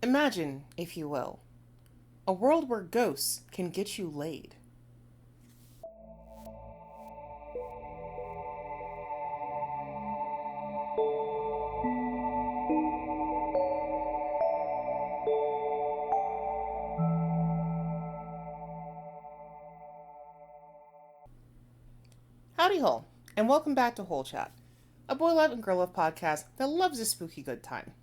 Imagine, if you will, a world where ghosts can get you laid. Howdy ho, and welcome back to Whole Chat, a boy love and girl love podcast that loves a spooky good time.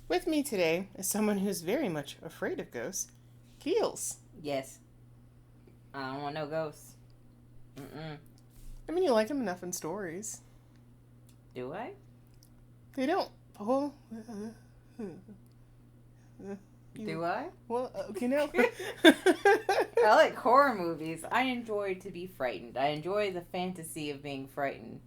With me today is someone who's very much afraid of ghosts, Keelz. Yes. I don't want no ghosts. I mean, you like them enough in stories. Do I? They don't. Oh. Do I? Well, you know. I like horror movies. I enjoy to be frightened. I enjoy the fantasy of being frightened.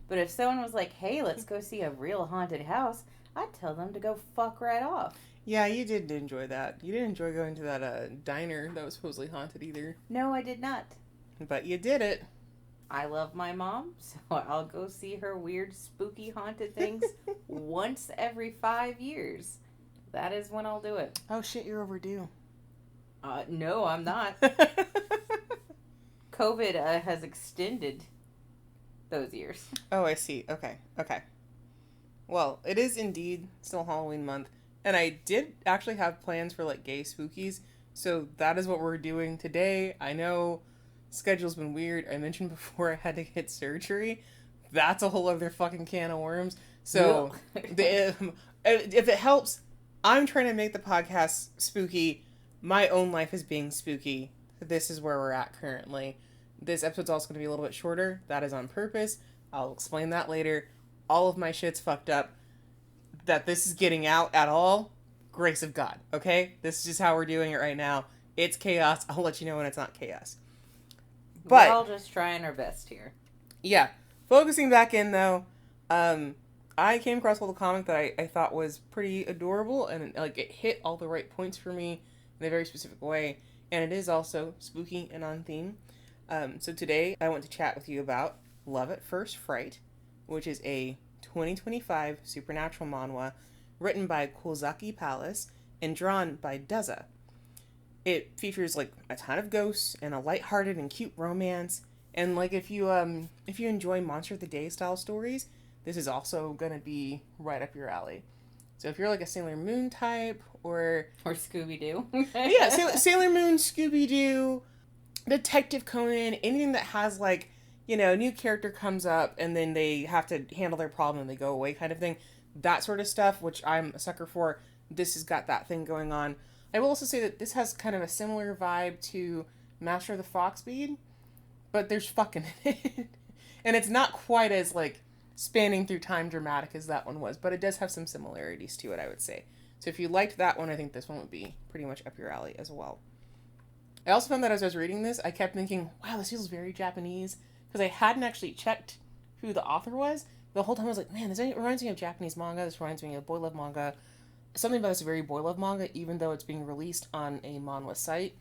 But if someone was like, hey, let's go see a real haunted house, I'd tell them to go fuck right off. Yeah, you did enjoy that. You didn't enjoy going to that diner that was supposedly haunted either. No, I did not. But you did it. I love my mom, so I'll go see her weird, spooky, haunted things once every 5 years. That is when I'll do it. Oh shit, you're overdue. No, I'm not. COVID has extended those years. Oh, I see. Okay. Well, it is indeed still Halloween month, and I did actually have plans for like gay spookies, so that is what we're doing today. I know schedule's been weird. I mentioned before I had to get surgery. That's a whole other fucking can of worms. So if it helps, I'm trying to make the podcast spooky. My own life is being spooky. This is where we're at currently. This episode's also going to be a little bit shorter. That is on purpose. I'll explain that later. All of my shit's fucked up. That this is getting out at all, grace of God, okay? This is just how we're doing it right now. It's chaos. I'll let you know when it's not chaos. But we're all just trying our best here. Yeah. Focusing back in, though, I came across a little comic that I thought was pretty adorable, and like it hit all the right points for me in a very specific way, and it is also spooky and on theme. So today I want to chat with you about Love at First Fright, which is a 2025 supernatural manhwa written by KouzakiPalace and drawn by Duzza. It features like a ton of ghosts and a lighthearted and cute romance, and like if you enjoy Monster of the Day style stories, this is also gonna be right up your alley. So if you're like a Sailor Moon type or Scooby-Doo. Yeah, Sailor Moon, Scooby-Doo, Detective Conan, anything that has like, you know, a new character comes up and then they have to handle their problem and they go away kind of thing. That sort of stuff, which I'm a sucker for. This has got that thing going on. I will also say that this has kind of a similar vibe to Master of the Foxbead, but there's fucking in it. And it's not quite as like spanning through time dramatic as that one was, but it does have some similarities to it, I would say. So if you liked that one, I think this one would be pretty much up your alley as well. I also found that as I was reading this, I kept thinking, wow, this feels very Japanese, because I hadn't actually checked who the author was. The whole time I was like, man, this reminds me of Japanese manga, this reminds me of boy love manga. Something about this very boy love manga, even though it's being released on a manhwa site,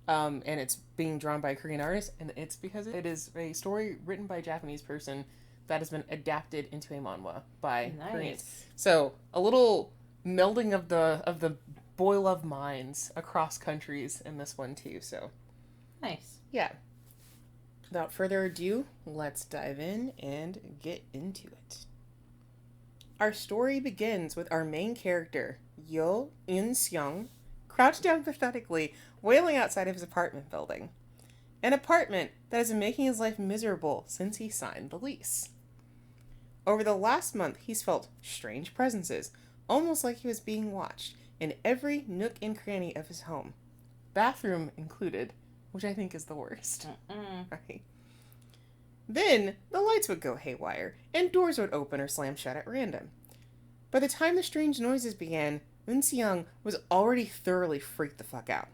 and it's being drawn by a Korean artist, and it's because it is a story written by a Japanese person that has been adapted into a manhwa by Koreans. So a little melding of the boy love minds across countries in this one too. So nice. Yeah. Without further ado, let's dive in and get into it. Our story begins with our main character, Yeo Eunseong, crouched down pathetically, wailing outside of his apartment building. An apartment that has been making his life miserable since he signed the lease. Over the last month, he's felt strange presences, almost like he was being watched, in every nook and cranny of his home. Bathroom included, which I think is the worst. Right? Then, the lights would go haywire, and doors would open or slam shut at random. By the time the strange noises began, Eunseong was already thoroughly freaked the fuck out.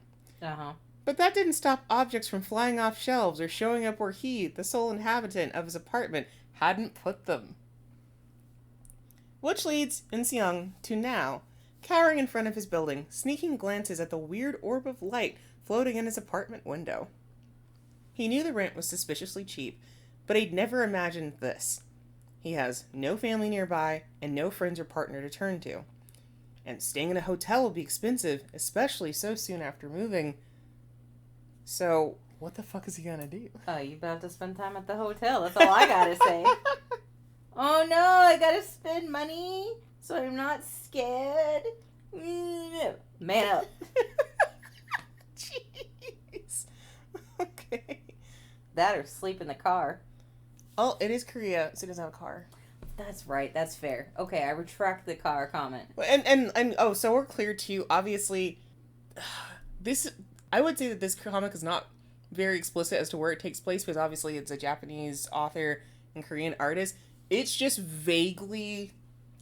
But that didn't stop objects from flying off shelves or showing up where he, the sole inhabitant of his apartment, hadn't put them. Which leads Eunseong to now, cowering in front of his building, sneaking glances at the weird orb of light floating in his apartment window. He knew the rent was suspiciously cheap, but he'd never imagined this. He has no family nearby and no friends or partner to turn to. And staying in a hotel will be expensive, especially so soon after moving. So, what the fuck is he gonna do? Oh, you about to spend time at the hotel. That's all I gotta say. Oh no, I gotta spend money so I'm not scared. Man up. Jeez. Okay. That or sleep in the car. Oh, it is Korea, so he doesn't have a car. That's right. That's fair. Okay, I retract the car comment. And oh, so we're clear too. Obviously, I would say that this comic is not very explicit as to where it takes place, because obviously it's a Japanese author and Korean artist. It's just vaguely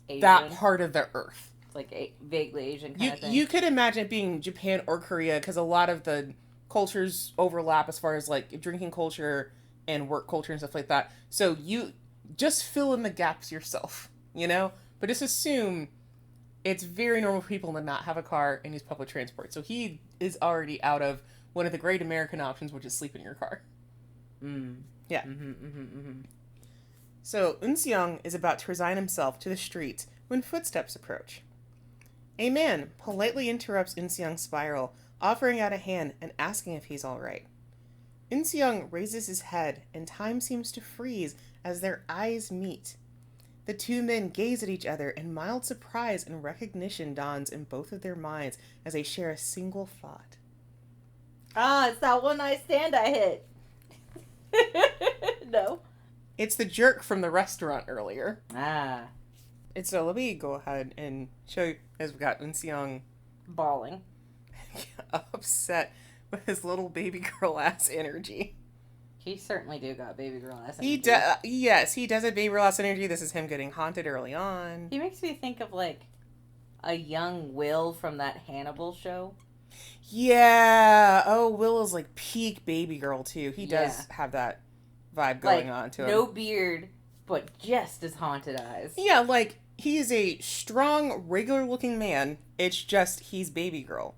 Asian. that part of the earth. It's like a vaguely Asian kind of thing. You could imagine it being Japan or Korea, because a lot of the cultures overlap as far as like drinking culture and work culture and stuff like that. So you just fill in the gaps yourself, you know? But just assume it's very normal for people to not have a car and use public transport. So he is already out of one of the great American options, which is sleep in your car. Yeah. So Eunseong is about to resign himself to the streets when footsteps approach. A man politely interrupts Eunseong's spiral, offering out a hand and asking if he's all right. Eunseong raises his head, and time seems to freeze as their eyes meet. The two men gaze at each other, and mild surprise and recognition dawns in both of their minds as they share a single thought. Ah, it's that one night stand I hit. No. It's the jerk from the restaurant earlier. Ah. And so let me go ahead and show you, as we got Eunseong Bawling. upset with his little baby girl ass energy. He certainly do got baby girl ass He energy. yes, he does have baby girl ass energy. This is him getting haunted early on. He makes me think of like a young Will from that Hannibal show. Yeah. Oh, Will is like peak baby girl too. He does have that vibe going on to him. No beard, but just as haunted eyes. Yeah, like he is a strong, regular looking man. It's just he's baby girl.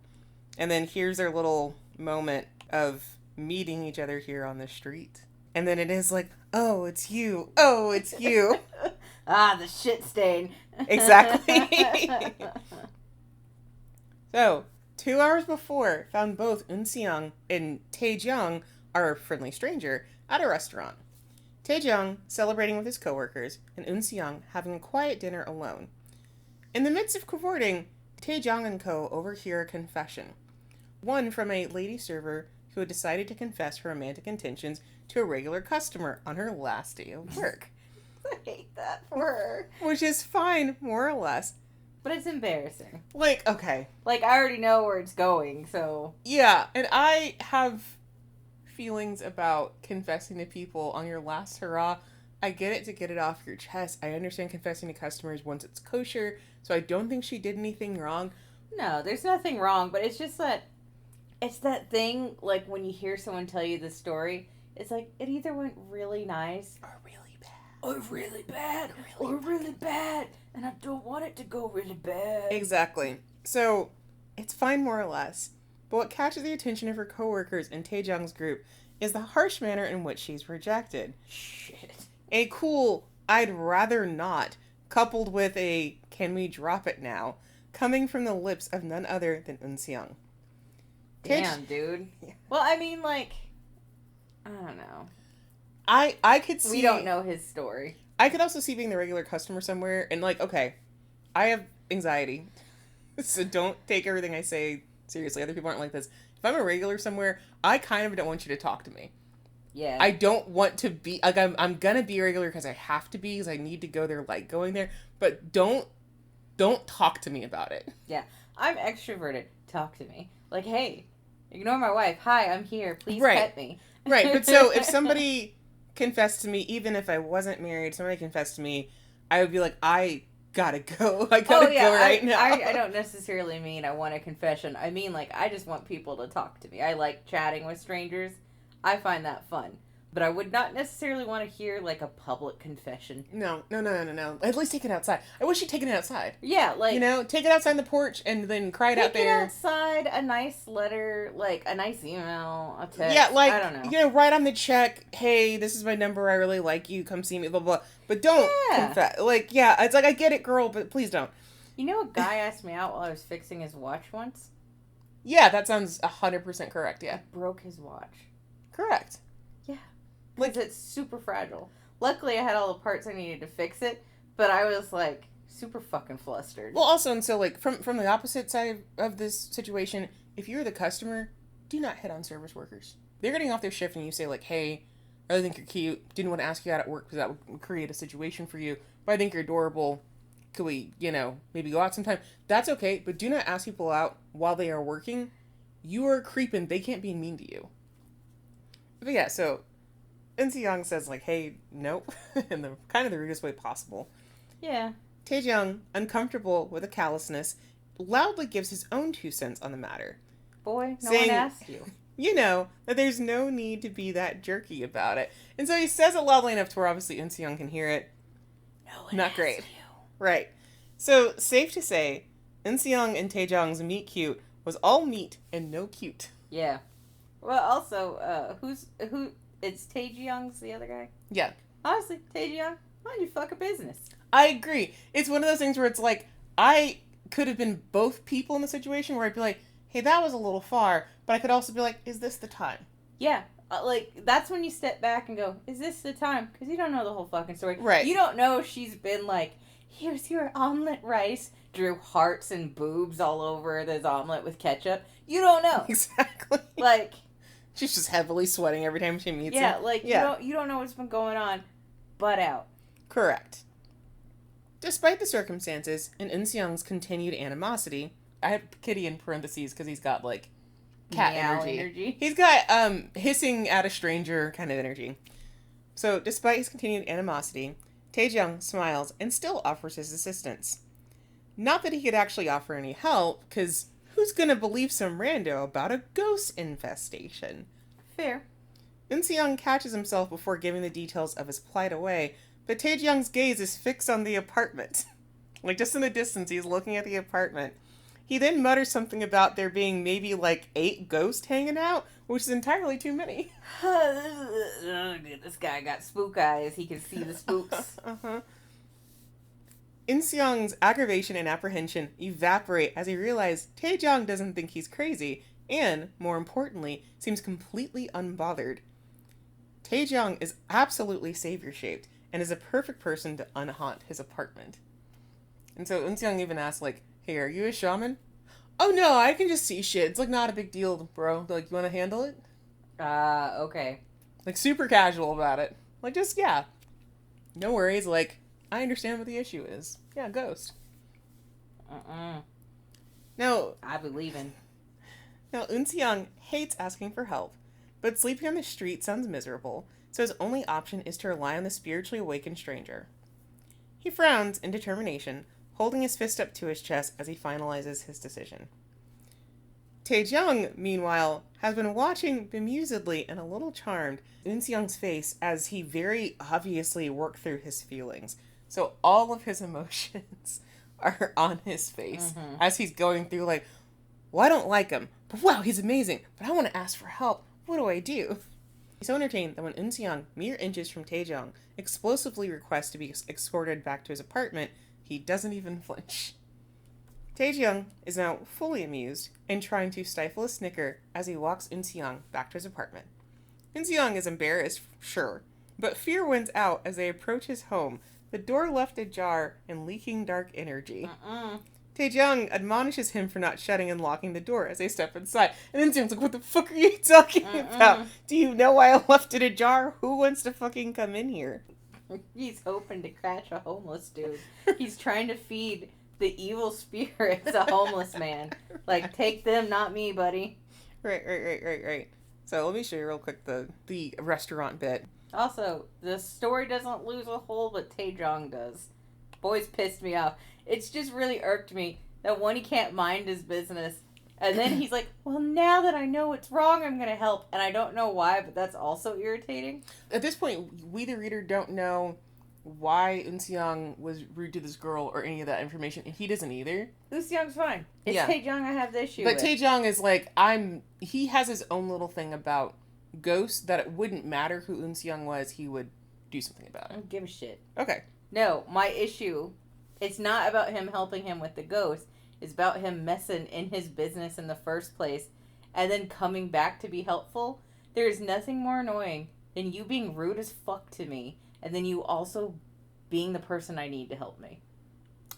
And then here's their little moment of meeting each other here on the street. And then it is like, oh, it's you. Oh, it's you. Ah, the shit stain. Exactly. So, 2 hours before, found both Eunseong and Taejong, our friendly stranger, at a restaurant. Taejong celebrating with his coworkers, and Eunseong having a quiet dinner alone. In the midst of cavorting, Taejong and co. overhear a confession. One from a lady server who had decided to confess her romantic intentions to a regular customer on her last day of work. I hate that for her. Which is fine, more or less. But it's embarrassing. Like, okay. Like, I already know where it's going, so... Yeah, and I have feelings about confessing to people on your last hurrah. I get it to get it off your chest. I understand confessing to customers once it's kosher, so I don't think she did anything wrong. No, there's nothing wrong, but it's just that... It's that thing, like, when you hear someone tell you the story, it's like, it either went really nice... Or really bad. Or really bad. Or really bad. And I don't want it to go really bad. Exactly. So, it's fine more or less. But what catches the attention of her coworkers in Taejong's group is the harsh manner in which she's rejected. Shit. A cool, I'd rather not, coupled with a, can we drop it now, coming from the lips of none other than Eunseong. Damn, dude. Yeah. Well, I mean, like, I don't know. I could see... We don't know his story. I could also see being the regular customer somewhere, and like, okay, I have anxiety, so don't take everything I say seriously. Other people aren't like this. If I'm a regular somewhere, I kind of don't want you to talk to me. Yeah. I don't want to be, like, I'm gonna be a regular because I have to be, because I need to go there, like, going there, but don't talk to me about it. Yeah. I'm extroverted. Talk to me. Like, hey, ignore my wife. Hi, I'm here. Please pet me. Right, but so if somebody confessed to me, even if I wasn't married, somebody confessed to me, I would be like, I gotta go. I gotta go right now. I don't necessarily mean I want a confession. I mean, like, I just want people to talk to me. I like chatting with strangers. I find that fun. But I would not necessarily want to hear, like, a public confession. No. At least take it outside. I wish you'd taken it outside. Yeah, like... You know, take it outside on the porch and then cry it out there. Take it outside, a nice letter, like, a nice email, a text. Yeah, like, I don't know. You know, write on the check, hey, this is my number, I really like you, come see me, blah, blah. But don't confess. Like, yeah, it's like, I get it, girl, but please don't. You know, a guy asked me out while I was fixing his watch once? Yeah, that sounds 100% correct, yeah. Broke his watch. Correct. Yeah. Because it's super fragile. Luckily, I had all the parts I needed to fix it, but I was, like, super fucking flustered. Well, also, and so, like, from the opposite side of this situation, if you're the customer, do not hit on service workers. They're getting off their shift and you say, like, hey, I think you're cute. Didn't want to ask you out at work because that would create a situation for you, but I think you're adorable. Could we, maybe go out sometime? That's okay, but do not ask people out while they are working. You are creeping. They can't be mean to you. But yeah, so Eunseong says, like, hey, nope, in the kind of the rudest way possible. Yeah. Taejong, uncomfortable with the callousness, loudly gives his own 2 cents on the matter. Boy, no saying, one asked you. That there's no need to be that jerky about it. And so he says it loudly enough to where obviously Eunseong can hear it. No one Not asked great. you. Right. So, safe to say, Eunseong and Taejong's meet cute was all meat and no cute. Yeah. Well, also, it's Taejeong's the other guy? Yeah. Honestly, Taejeong, why don't you fuck a business? I agree. It's one of those things where it's like, I could have been both people in the situation where I'd be like, hey, that was a little far, but I could also be like, is this the time? Yeah. That's when you step back and go, is this the time? Because you don't know the whole fucking story. Right. You don't know if she's been like, here's your omelet rice, drew hearts and boobs all over this omelet with ketchup. You don't know. Exactly. Like, she's just heavily sweating every time she meets him. You don't know what's been going on, butt out. Correct. Despite the circumstances and Eunseong's continued animosity, I have Kitty in parentheses because he's got, like, cat energy. He's got hissing at a stranger kind of energy. So, despite his continued animosity, Taejong smiles and still offers his assistance. Not that he could actually offer any help, because who's gonna believe some rando about a ghost infestation? Fair. Eunseong catches himself before giving the details of his plight away, but Taejong's gaze is fixed on the apartment. Like, just in the distance, he's looking at the apartment. He then mutters something about there being maybe, like, 8 ghosts hanging out, which is entirely too many. This guy got spook eyes. He can see the spooks. Eunseong's aggravation and apprehension evaporate as he realizes Taejong doesn't think he's crazy, and, more importantly, seems completely unbothered. Taejong is absolutely savior-shaped, and is a perfect person to unhaunt his apartment. And so Eunseong even asks, like, hey, are you a shaman? Oh, no, I can just see shit. It's, like, not a big deal, bro. Like, you want to handle it? Okay. Like, super casual about it. Like, just, yeah. No worries. Like, I understand what the issue is. Yeah, ghost. Now, I believe in. Now, Eunseong hates asking for help, but sleeping on the street sounds miserable, so his only option is to rely on the spiritually awakened stranger. He frowns in determination, holding his fist up to his chest as he finalizes his decision. Taejong, meanwhile, has been watching bemusedly and a little charmed Eunseong's face as he very obviously worked through his feelings. So all of his emotions are on his face as he's going through, like, well, I don't like him, but wow, he's amazing, but I want to ask for help. What do I do? He's so entertained that when Eunseong, mere inches from Taejong, explosively requests to be escorted back to his apartment, he doesn't even flinch. Taejong is now fully amused and trying to stifle a snicker as he walks Eunseong back to his apartment. Eunseong is embarrassed, sure, but fear wins out as they approach his home, the door left ajar and leaking dark energy. Taejong admonishes him for not shutting and locking the door as they step inside. And Eunseong's like, what the fuck are you talking about? Do you know why I left it ajar? Who wants to fucking come in here? He's hoping to catch a homeless dude. He's trying to feed the evil spirits a homeless man. Like, take them, not me, buddy. Right. So let me show you real quick the restaurant bit. Also, the story doesn't lose a hole, but Taejong does. Boys pissed me off. It's just really irked me that one, he can't mind his business. And then he's like, well, now that I know what's wrong, I'm going to help. And I don't know why, but that's also irritating. At this point, we the reader don't know why Eunseong was rude to this girl or any of that information. And he doesn't either. Eunseong's fine. It's Taejong I have the issue with. But Taejong is like, he has his own little thing about ghosts that it wouldn't matter who Eunseong was, he would do something about it. I don't give a shit. Okay. No, my issue It's not about him helping him with the ghost. It's about him messing in his business in the first place and then coming back to be helpful. There is nothing more annoying than you being rude as fuck to me and then you also being the person I need to help me.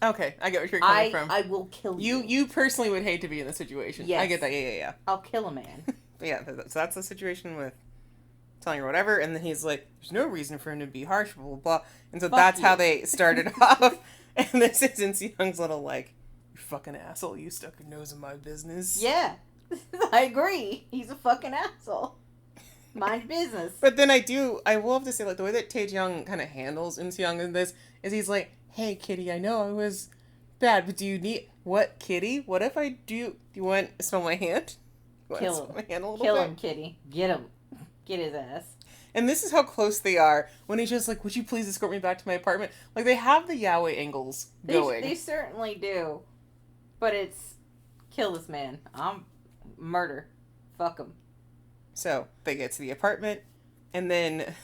Okay, I get what you're coming from. I will kill you. You personally would hate to be in this situation. Yes. I get that, yeah. I'll kill a man. Yeah, so that's the situation with telling her whatever, and then he's like, there's no reason for him to be harsh, blah, blah, blah. And so that's how they started off. And this is Eunseong's little, like, you fucking asshole, you stuck your nose in my business. Yeah, I agree. He's a fucking asshole. Mind business. But then I will have to say, like, the way that Taejyoung kind of handles Eunseong in this is he's like, hey, kitty, I know I was bad, but do you need... What, kitty? What if I do... Do you want to smell my hand? Kill him. My hand a little Kill bit? him, kitty. Get him. Get his ass. And this is how close they are when he's just like, would you please escort me back to my apartment? Like, they have the yaoi angles going. They certainly do. But it's... Kill this man. Murder. Fuck him. So, they get to the apartment, and then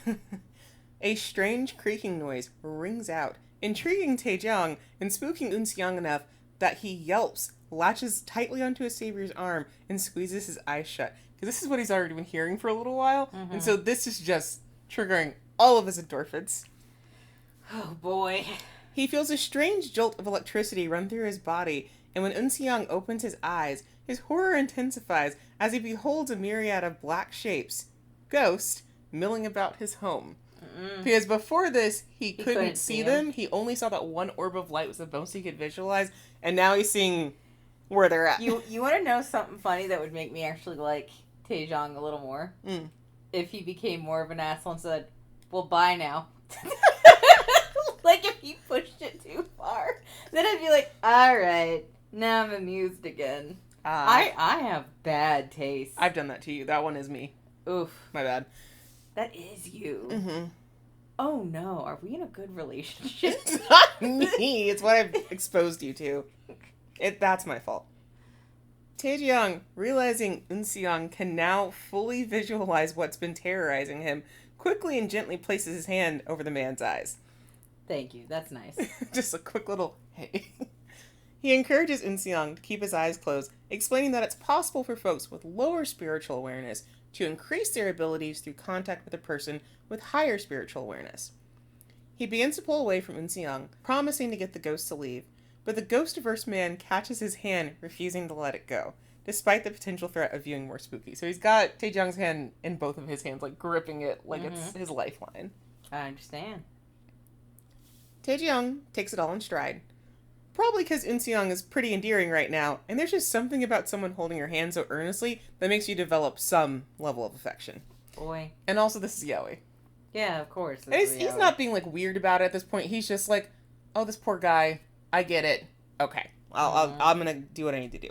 a strange creaking noise rings out, intriguing Taejyoung and spooking Eunseong enough that he yelps, latches tightly onto his savior's arm, and squeezes his eyes shut. Because this is what he's already been hearing for a little while, and so this is just triggering all of his endorphins. Oh, boy. He feels a strange jolt of electricity run through his body, and when Eunseong opens his eyes, his horror intensifies as he beholds a myriad of black shapes, ghosts, milling about his home. Because before this, he couldn't see them. He only saw that one orb of light was the most he could visualize, and now he's seeing where they're at. You want to know something funny that would make me actually like Taejyoung a little more? If he became more of an asshole and said, well, bye now. Like, if he pushed it too far, then I'd be like, alright, now I'm amused again. I have bad taste. I've done that to you. That one is me. Oof. My bad. That is you. Oh no, are we in a good relationship? It's not me. It's what I've exposed you to. That's my fault. Taejyoung, realizing Eunseong can now fully visualize what's been terrorizing him, quickly and gently places his hand over the man's eyes. Thank you. That's nice. Just a quick little hey. He encourages Eunseong to keep his eyes closed, explaining that it's possible for folks with lower spiritual awareness to increase their abilities through contact with a person with higher spiritual awareness. He begins to pull away from Eunseong, promising to get the ghost to leave, but the ghost-averse man catches his hand, refusing to let it go, despite the potential threat of viewing more spooky. So he's got Taejyoung's hand in both of his hands, like gripping it like it's his lifeline. I understand. Taejyoung takes it all in stride. Probably because Eunseong is pretty endearing right now, and there's just something about someone holding your hand so earnestly that makes you develop some level of affection. Boy. And also, this is Yeo. Yeah, of course. And he's not being, like, weird about it at this point. He's just like, oh, this poor guy. I get it. Okay. I'm gonna do what I need to do.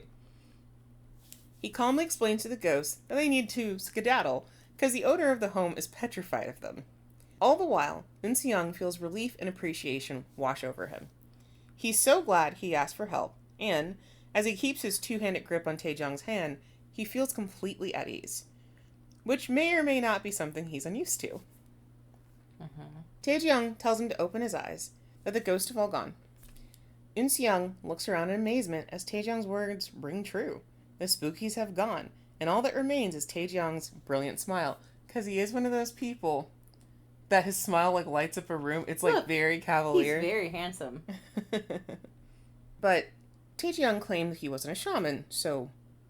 He calmly explains to the ghosts that they need to skedaddle, because the owner of the home is petrified of them. All the while, Eunseong feels relief and appreciation wash over him. He's so glad he asked for help, and, as he keeps his two-handed grip on Taejyoung's hand, he feels completely at ease. Which may or may not be something he's unused to. Taejyoung tells him to open his eyes, that the ghosts have all gone. Eunseong looks around in amazement as Taejyoung's words ring true. The spookies have gone, and all that remains is Taejyoung's brilliant smile, because he is one of those people that his smile, like, lights up a room. It's, like, Look, very cavalier. He's very handsome. But Taejyoung claimed he wasn't a shaman, so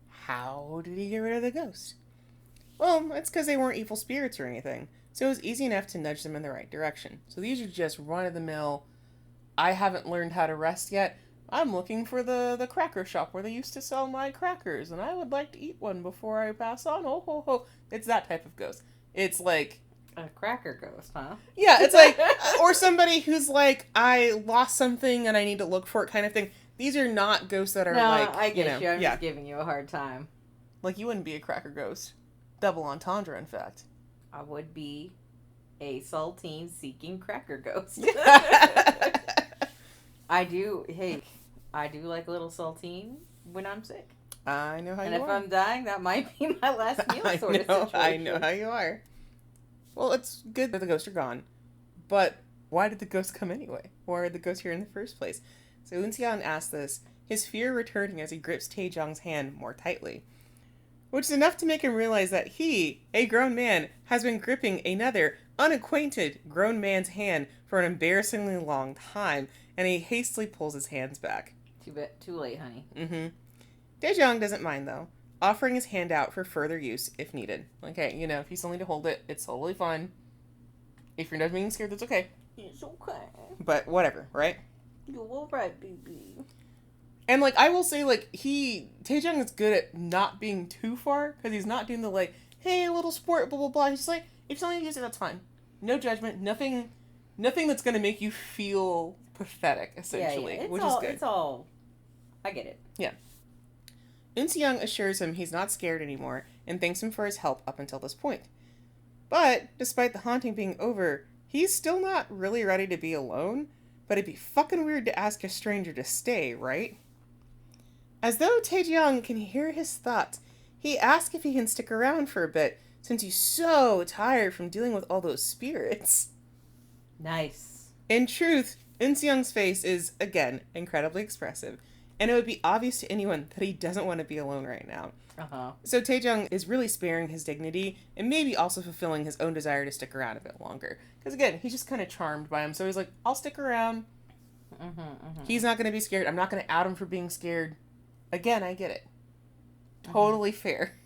how did he get rid of the ghost? Well, it's because they weren't evil spirits or anything, so it was easy enough to nudge them in the right direction. So these are just run-of-the-mill, I haven't learned how to rest yet. I'm looking for the cracker shop where they used to sell my crackers, and I would like to eat one before I pass on. Oh, ho, ho. It's that type of ghost. It's like... A cracker ghost, huh? Yeah, it's like... or somebody who's like, I lost something and I need to look for it kind of thing. These are not ghosts that are like... I get you. I'm yeah. just giving you a hard time. Like, you wouldn't be a cracker ghost. Double entendre, in fact. I would be a saltine-seeking cracker ghost. I do like a little saltine when I'm sick. I know how you are. And if I'm dying, that might be my last meal sort of situation. I know how you are. Well, it's good that the ghosts are gone. But why did the ghosts come anyway? Why are the ghosts here in the first place? So Eunseong asks this, his fear returning as he grips Taejong's hand more tightly. Which is enough to make him realize that he, a grown man, has been gripping another, unacquainted grown man's hand for an embarrassingly long time, and he hastily pulls his hands back. Too late, honey. Mm-hmm. Taejong doesn't mind, though, offering his hand out for further use if needed. Okay, if he's only to hold it, it's totally fine. If you're not being scared, that's okay. It's okay. But whatever, right? You're alright, baby. And, I will say, Taejong is good at not being too far, because he's not doing the, hey, a little sport, blah, blah, blah. He's just if you're only to use it, that's fine. No judgment, nothing that's going to make you feel pathetic, essentially, yeah. which is good. It's all, I get it. Yeah. Eunseong assures him he's not scared anymore, and thanks him for his help up until this point. But, despite the haunting being over, he's still not really ready to be alone, but it'd be fucking weird to ask a stranger to stay, right? As though Taejong can hear his thoughts, he asks if he can stick around for a bit, since he's so tired from dealing with all those spirits. Nice. In truth, Eunseong's face is, again, incredibly expressive, and it would be obvious to anyone that he doesn't want to be alone right now. Uh-huh. So Taejong is really sparing his dignity, and maybe also fulfilling his own desire to stick around a bit longer. Because again, he's just kind of charmed by him, so he's like, I'll stick around. He's not going to be scared. I'm not going to out him for being scared. Again, I get it. Totally fair.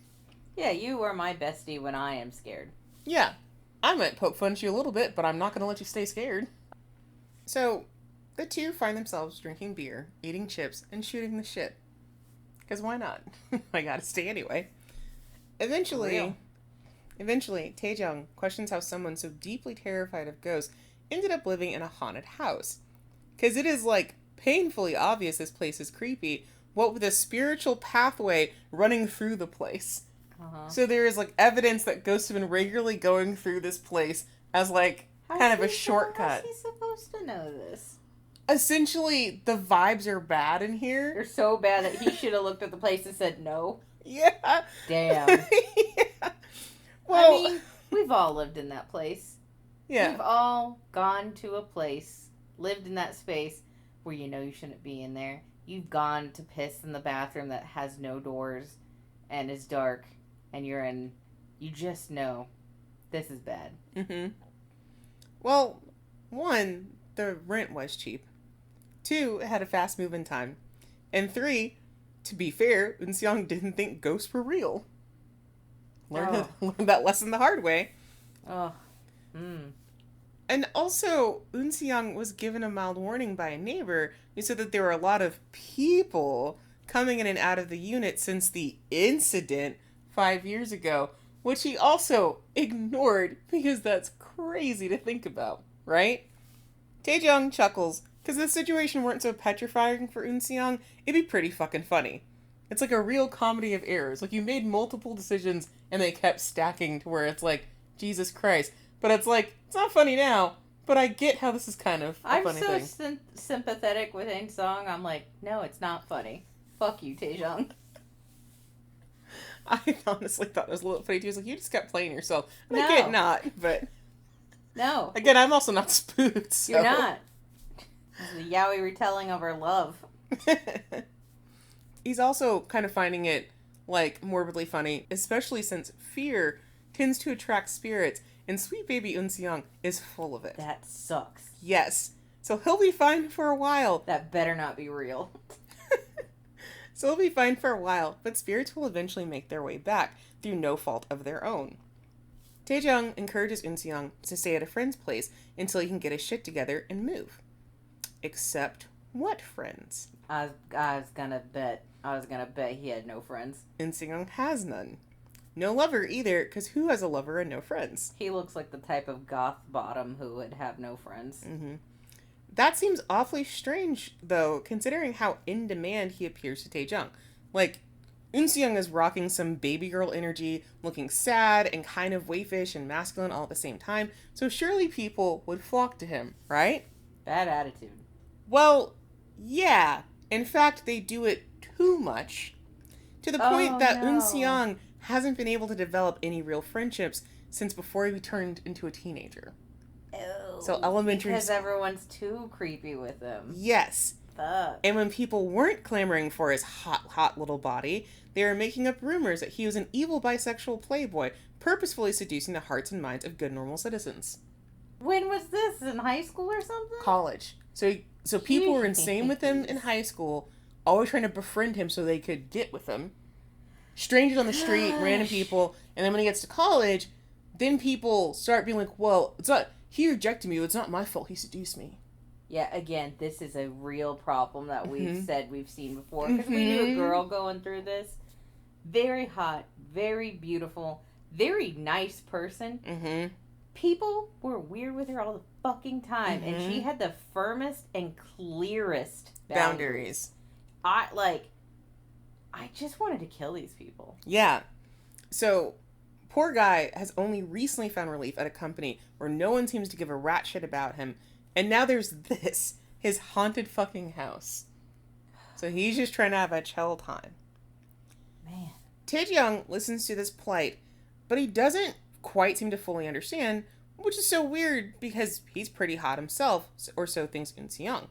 Yeah, you are my bestie when I am scared. Yeah. I might poke fun at you a little bit, but I'm not going to let you stay scared. So, the two find themselves drinking beer, eating chips, and shooting the shit. Because why not? I gotta stay anyway. Eventually, Taejong questions how someone so deeply terrified of ghosts ended up living in a haunted house. Because it is, painfully obvious this place is creepy, what with a spiritual pathway running through the place. Uh-huh. So there is, evidence that ghosts have been regularly going through this place as, kind of a shortcut. How's he supposed to know this? Essentially, the vibes are bad in here. They're so bad that he should have looked at the place and said no. Yeah. Damn. Yeah. Well, I mean, we've all lived in that place. yeah. We've all gone to a place, lived in that space where you know you shouldn't be in there. You've gone to piss in the bathroom that has no doors and is dark, and you just know this is bad. Mm-hmm. Well, 1, the rent was cheap. 2, it had a fast move-in time. And 3, to be fair, Eunseong didn't think ghosts were real. Learned that lesson the hard way. Oh. And also, Eunseong was given a mild warning by a neighbor who said that there were a lot of people coming in and out of the unit since the incident 5 years ago, which he also ignored because that's crazy to think about, right? Taejong chuckles, because if the situation weren't so petrifying for Eunseong, it'd be pretty fucking funny. It's like a real comedy of errors. You made multiple decisions and they kept stacking to where it's Jesus Christ. But it's it's not funny now, but I get how this is kind of a funny thing. I'm so sympathetic with Eunseong. I'm no, it's not funny. Fuck you, Taejong. I honestly thought it was a little funny too. It's you just kept playing yourself. And No. I get not, but... No. Again, I'm also not spooked, so... You're not. This is a yaoi retelling of our love. He's also kind of finding it, morbidly funny, especially since fear tends to attract spirits, and sweet baby Eunseong is full of it. That sucks. Yes. So he'll be fine for a while. That better not be real. So he'll be fine for a while, but spirits will eventually make their way back, through no fault of their own. Taejong encourages Eunseong to stay at a friend's place until he can get his shit together and move. Except what friends? I was gonna bet he had no friends. Eunseong has none. No lover either, because who has a lover and no friends? He looks like the type of goth bottom who would have no friends. Mm-hmm. That seems awfully strange, though, considering how in demand he appears to Taejong. Eunseong is rocking some baby girl energy, looking sad and kind of waifish and masculine all at the same time, so surely people would flock to him, right? Bad attitude. Well, yeah. In fact, they do it too much. To the point that Eunseong hasn't been able to develop any real friendships since before he turned into a teenager. Ew, So elementary... Because everyone's too creepy with him. Yes. Fuck. And when people weren't clamoring for his hot, hot little body, they were making up rumors that he was an evil bisexual playboy, purposefully seducing the hearts and minds of good, normal citizens. When was this? In high school or something? College. So people were insane with him in high school, always trying to befriend him so they could get with him. Strangers on the street, random people, and then when he gets to college, then people start being like, well, it's not, he rejected me, it's not my fault, he seduced me. Yeah, again, this is a real problem that we've said we've seen before. Because we knew a girl going through this. Very hot, very beautiful, very nice person. Mm-hmm. People were weird with her all the fucking time. And she had the firmest and clearest boundaries. I just wanted to kill these people. Yeah. So, poor guy has only recently found relief at a company where no one seems to give a rat shit about him. And now there's this, his haunted fucking house. So he's just trying to have a chill time. Man. Taejeong listens to this plight, but he doesn't quite seem to fully understand, which is so weird because he's pretty hot himself, or so thinks Eunseong.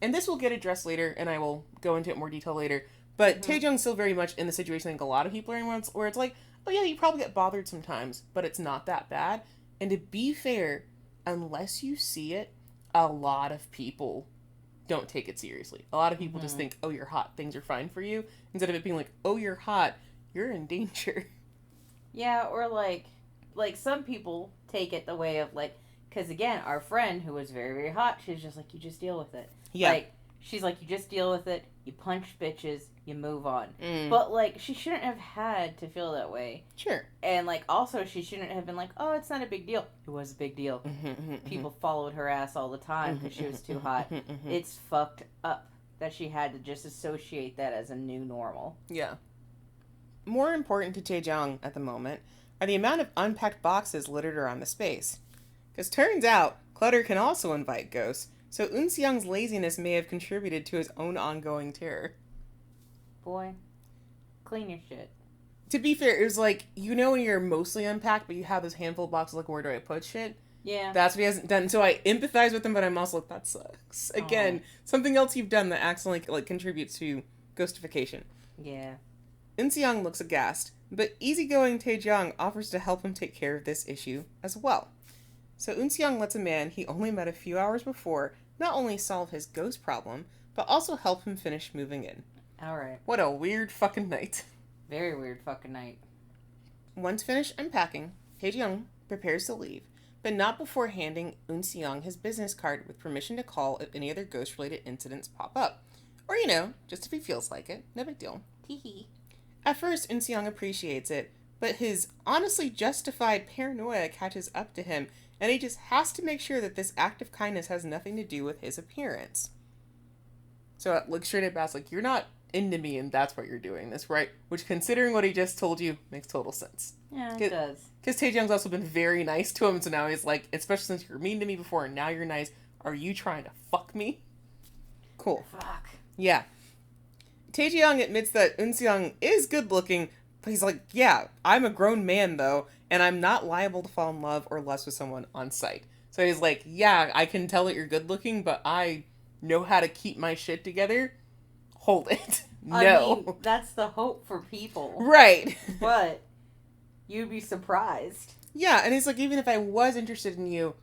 And this will get addressed later, and I will go into it in more detail later. But Taejeong's still very much in the situation I think a lot of people are in, where it's like, oh yeah, you probably get bothered sometimes, but it's not that bad. And to be fair, unless you see it, a lot of people don't take it seriously. A lot of people just think, oh, you're hot, things are fine for you. Instead of it being like, oh, you're hot, you're in danger. Yeah, or like some people take it the way of like, because again, our friend who was very, very hot, she's just like, you just deal with it. Yeah. Like, she's like, you just deal with it, you punch bitches, you move on. But like, she shouldn't have had to feel that way. Sure. And like, also, she shouldn't have been like, oh, it's not a big deal. It was a big deal. People followed her ass all the time because she was too hot. It's fucked up that she had to just associate that as a new normal. Yeah. More important to Taejeong at the moment are the amount of unpacked boxes littered around the space. Because turns out, clutter can also invite ghosts, so Eunseong's laziness may have contributed to his own ongoing terror. Boy, clean your shit. To be fair, it was like, you know when you're mostly unpacked, but you have this handful of boxes like, where do I put shit? Yeah. That's what he hasn't done. So I empathize with him, but I'm also like, that sucks. Again, something else you've done that accidentally contributes to ghostification. Yeah. Eunseong looks aghast, but easygoing Taejeong offers to help him take care of this issue as well. So Eunseong lets a man he only met a few hours before not only solve his ghost problem, but also help him finish moving in. Alright. What a weird fucking night. Very weird fucking night. Once finished unpacking, Taejeong prepares to leave, but not before handing Eunseong his business card with permission to call if any other ghost-related incidents pop up. Or, just if he feels like it. No big deal. Teehee. At first, Eunseong appreciates it, but his honestly justified paranoia catches up to him, and he just has to make sure that this act of kindness has nothing to do with his appearance. So it looks straight at Bass like, you're not into me, and that's why you're doing this, right? Which, considering what he just told you, makes total sense. Yeah, it does. Because Taejeong's also been very nice to him, so now he's like, especially since you were mean to me before, and now you're nice, are you trying to fuck me? Cool. Fuck. Yeah. Taejeong admits that Eunseong is good looking, but he's like, yeah, I'm a grown man though, and I'm not liable to fall in love or lust with someone on sight. So he's like, yeah, I can tell that you're good looking, but I know how to keep my shit together. Hold it. No. I mean, that's the hope for people. Right. But you'd be surprised. Yeah, and he's like, even if I was interested in you,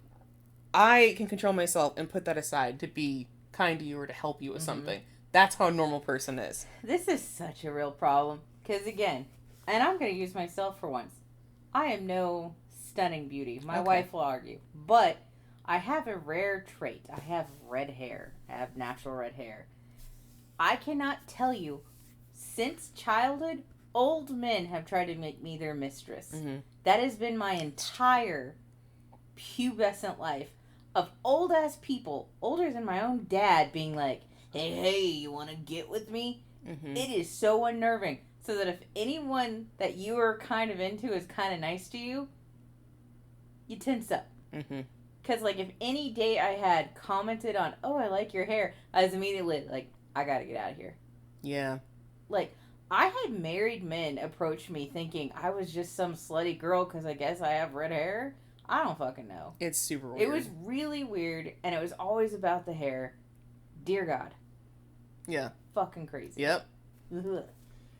I can control myself and put that aside to be kind to you or to help you with something. That's how a normal person is. This is such a real problem. Because again, and I'm going to use myself for once. I am no stunning beauty. My wife will argue. But I have a rare trait. I have red hair. I have natural red hair. I cannot tell you, since childhood, old men have tried to make me their mistress. That has been my entire pubescent life of old-ass people, older than my own dad, being like, hey, you want to get with me? It is so unnerving. So that if anyone that you are kind of into is kind of nice to you, you tense up. Because, like, if any date I had commented on, oh, I like your hair, I was immediately like, I gotta get out of here. Yeah. Like, I had married men approach me thinking I was just some slutty girl because I guess I have red hair. I don't fucking know. It's super weird. It was really weird, and it was always about the hair. Dear God. Yeah. Fucking crazy. Yep. Ugh.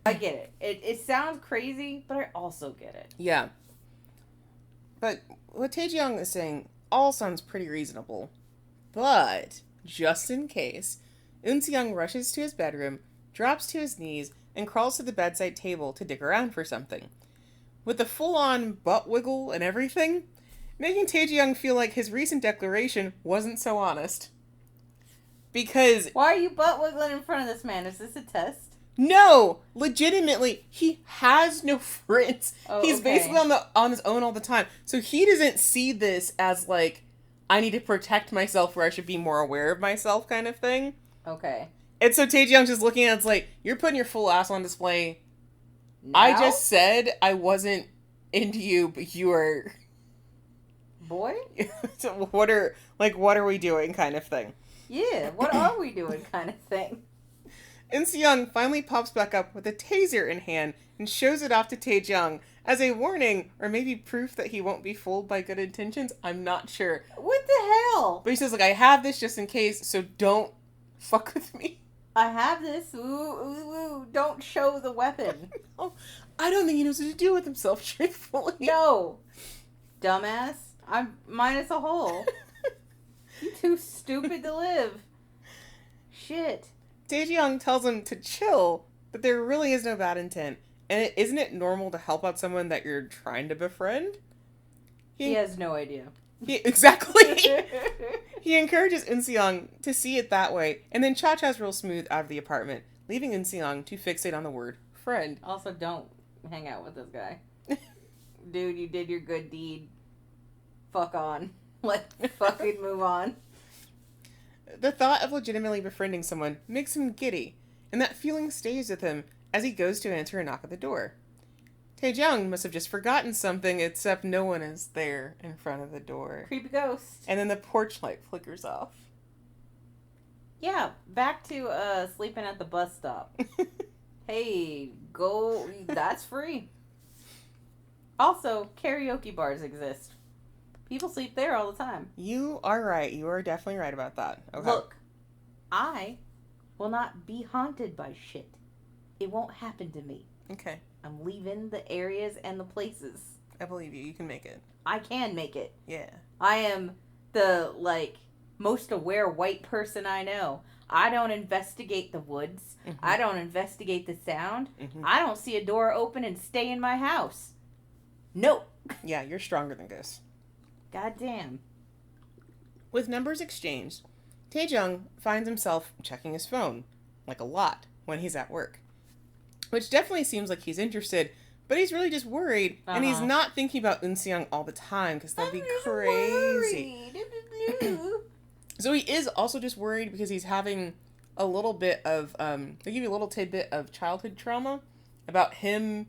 I get it. It sounds crazy, but I also get it. Yeah. But what Taejyoung is saying all sounds pretty reasonable. But, just in case, Eunseong rushes to his bedroom, drops to his knees, and crawls to the bedside table to dig around for something. With the full-on butt wiggle and everything, making Taejyoung feel like his recent declaration wasn't so honest. Because... Why are you butt wiggling in front of this man? Is this a test? No! Legitimately, he has no friends. Oh, He's okay. basically on his own all the time. So he doesn't see this as, like, I need to protect myself where I should be more aware of myself kind of thing. Okay. And so Taejyoung's just looking at it's like, you're putting your full ass on display. Now? I just said I wasn't into you, but you are... Boy? So what are we doing kind of thing. Yeah, what are we doing kind of thing? Eunseong finally pops back up with a taser in hand and shows it off to Taejyoung as a warning, or maybe proof that he won't be fooled by good intentions. I'm not sure. What the hell? But he says, like, I have this just in case, so don't fuck with me. I have this. Ooh, ooh, ooh. Don't show the weapon. Oh, I don't think he knows what to do with himself, truthfully. No. Dumbass. I'm minus a hole. You too stupid to live. Shit. Taejyoung tells him to chill, but there really is no bad intent. And isn't it normal to help out someone that you're trying to befriend? He has no idea. Exactly. He encourages Eunseong to see it that way, and then Cha-Cha's real smooth out of the apartment, leaving Eunseong to fixate on the word friend. Also, don't hang out with this guy. Dude, you did your good deed. Fuck on. Let's fucking move on. The thought of legitimately befriending someone makes him giddy, and that feeling stays with him as he goes to answer a knock at the door. Taejyoung must have just forgotten something, except no one is there in front of the door. Creepy ghost. And then the porch light flickers off. Yeah, back to sleeping at the bus stop. Hey, go. That's free. Also, karaoke bars exist. People sleep there all the time. You are right. You are definitely right about that. Okay. Look, I will not be haunted by shit. It won't happen to me. Okay. I'm leaving the areas and the places. I believe you. You can make it. I can make it. Yeah. I am the, most aware white person I know. I don't investigate the woods. Mm-hmm. I don't investigate the sound. Mm-hmm. I don't see a door open and stay in my house. Nope. Yeah, you're stronger than this. Goddamn. With numbers exchanged, Taejyoung finds himself checking his phone, like a lot, when he's at work. Which definitely seems like he's interested, but he's really just worried, and he's not thinking about Eunseong all the time, because that'd be crazy. So he is also just worried because he's having a little bit of, they give you a little tidbit of childhood trauma about him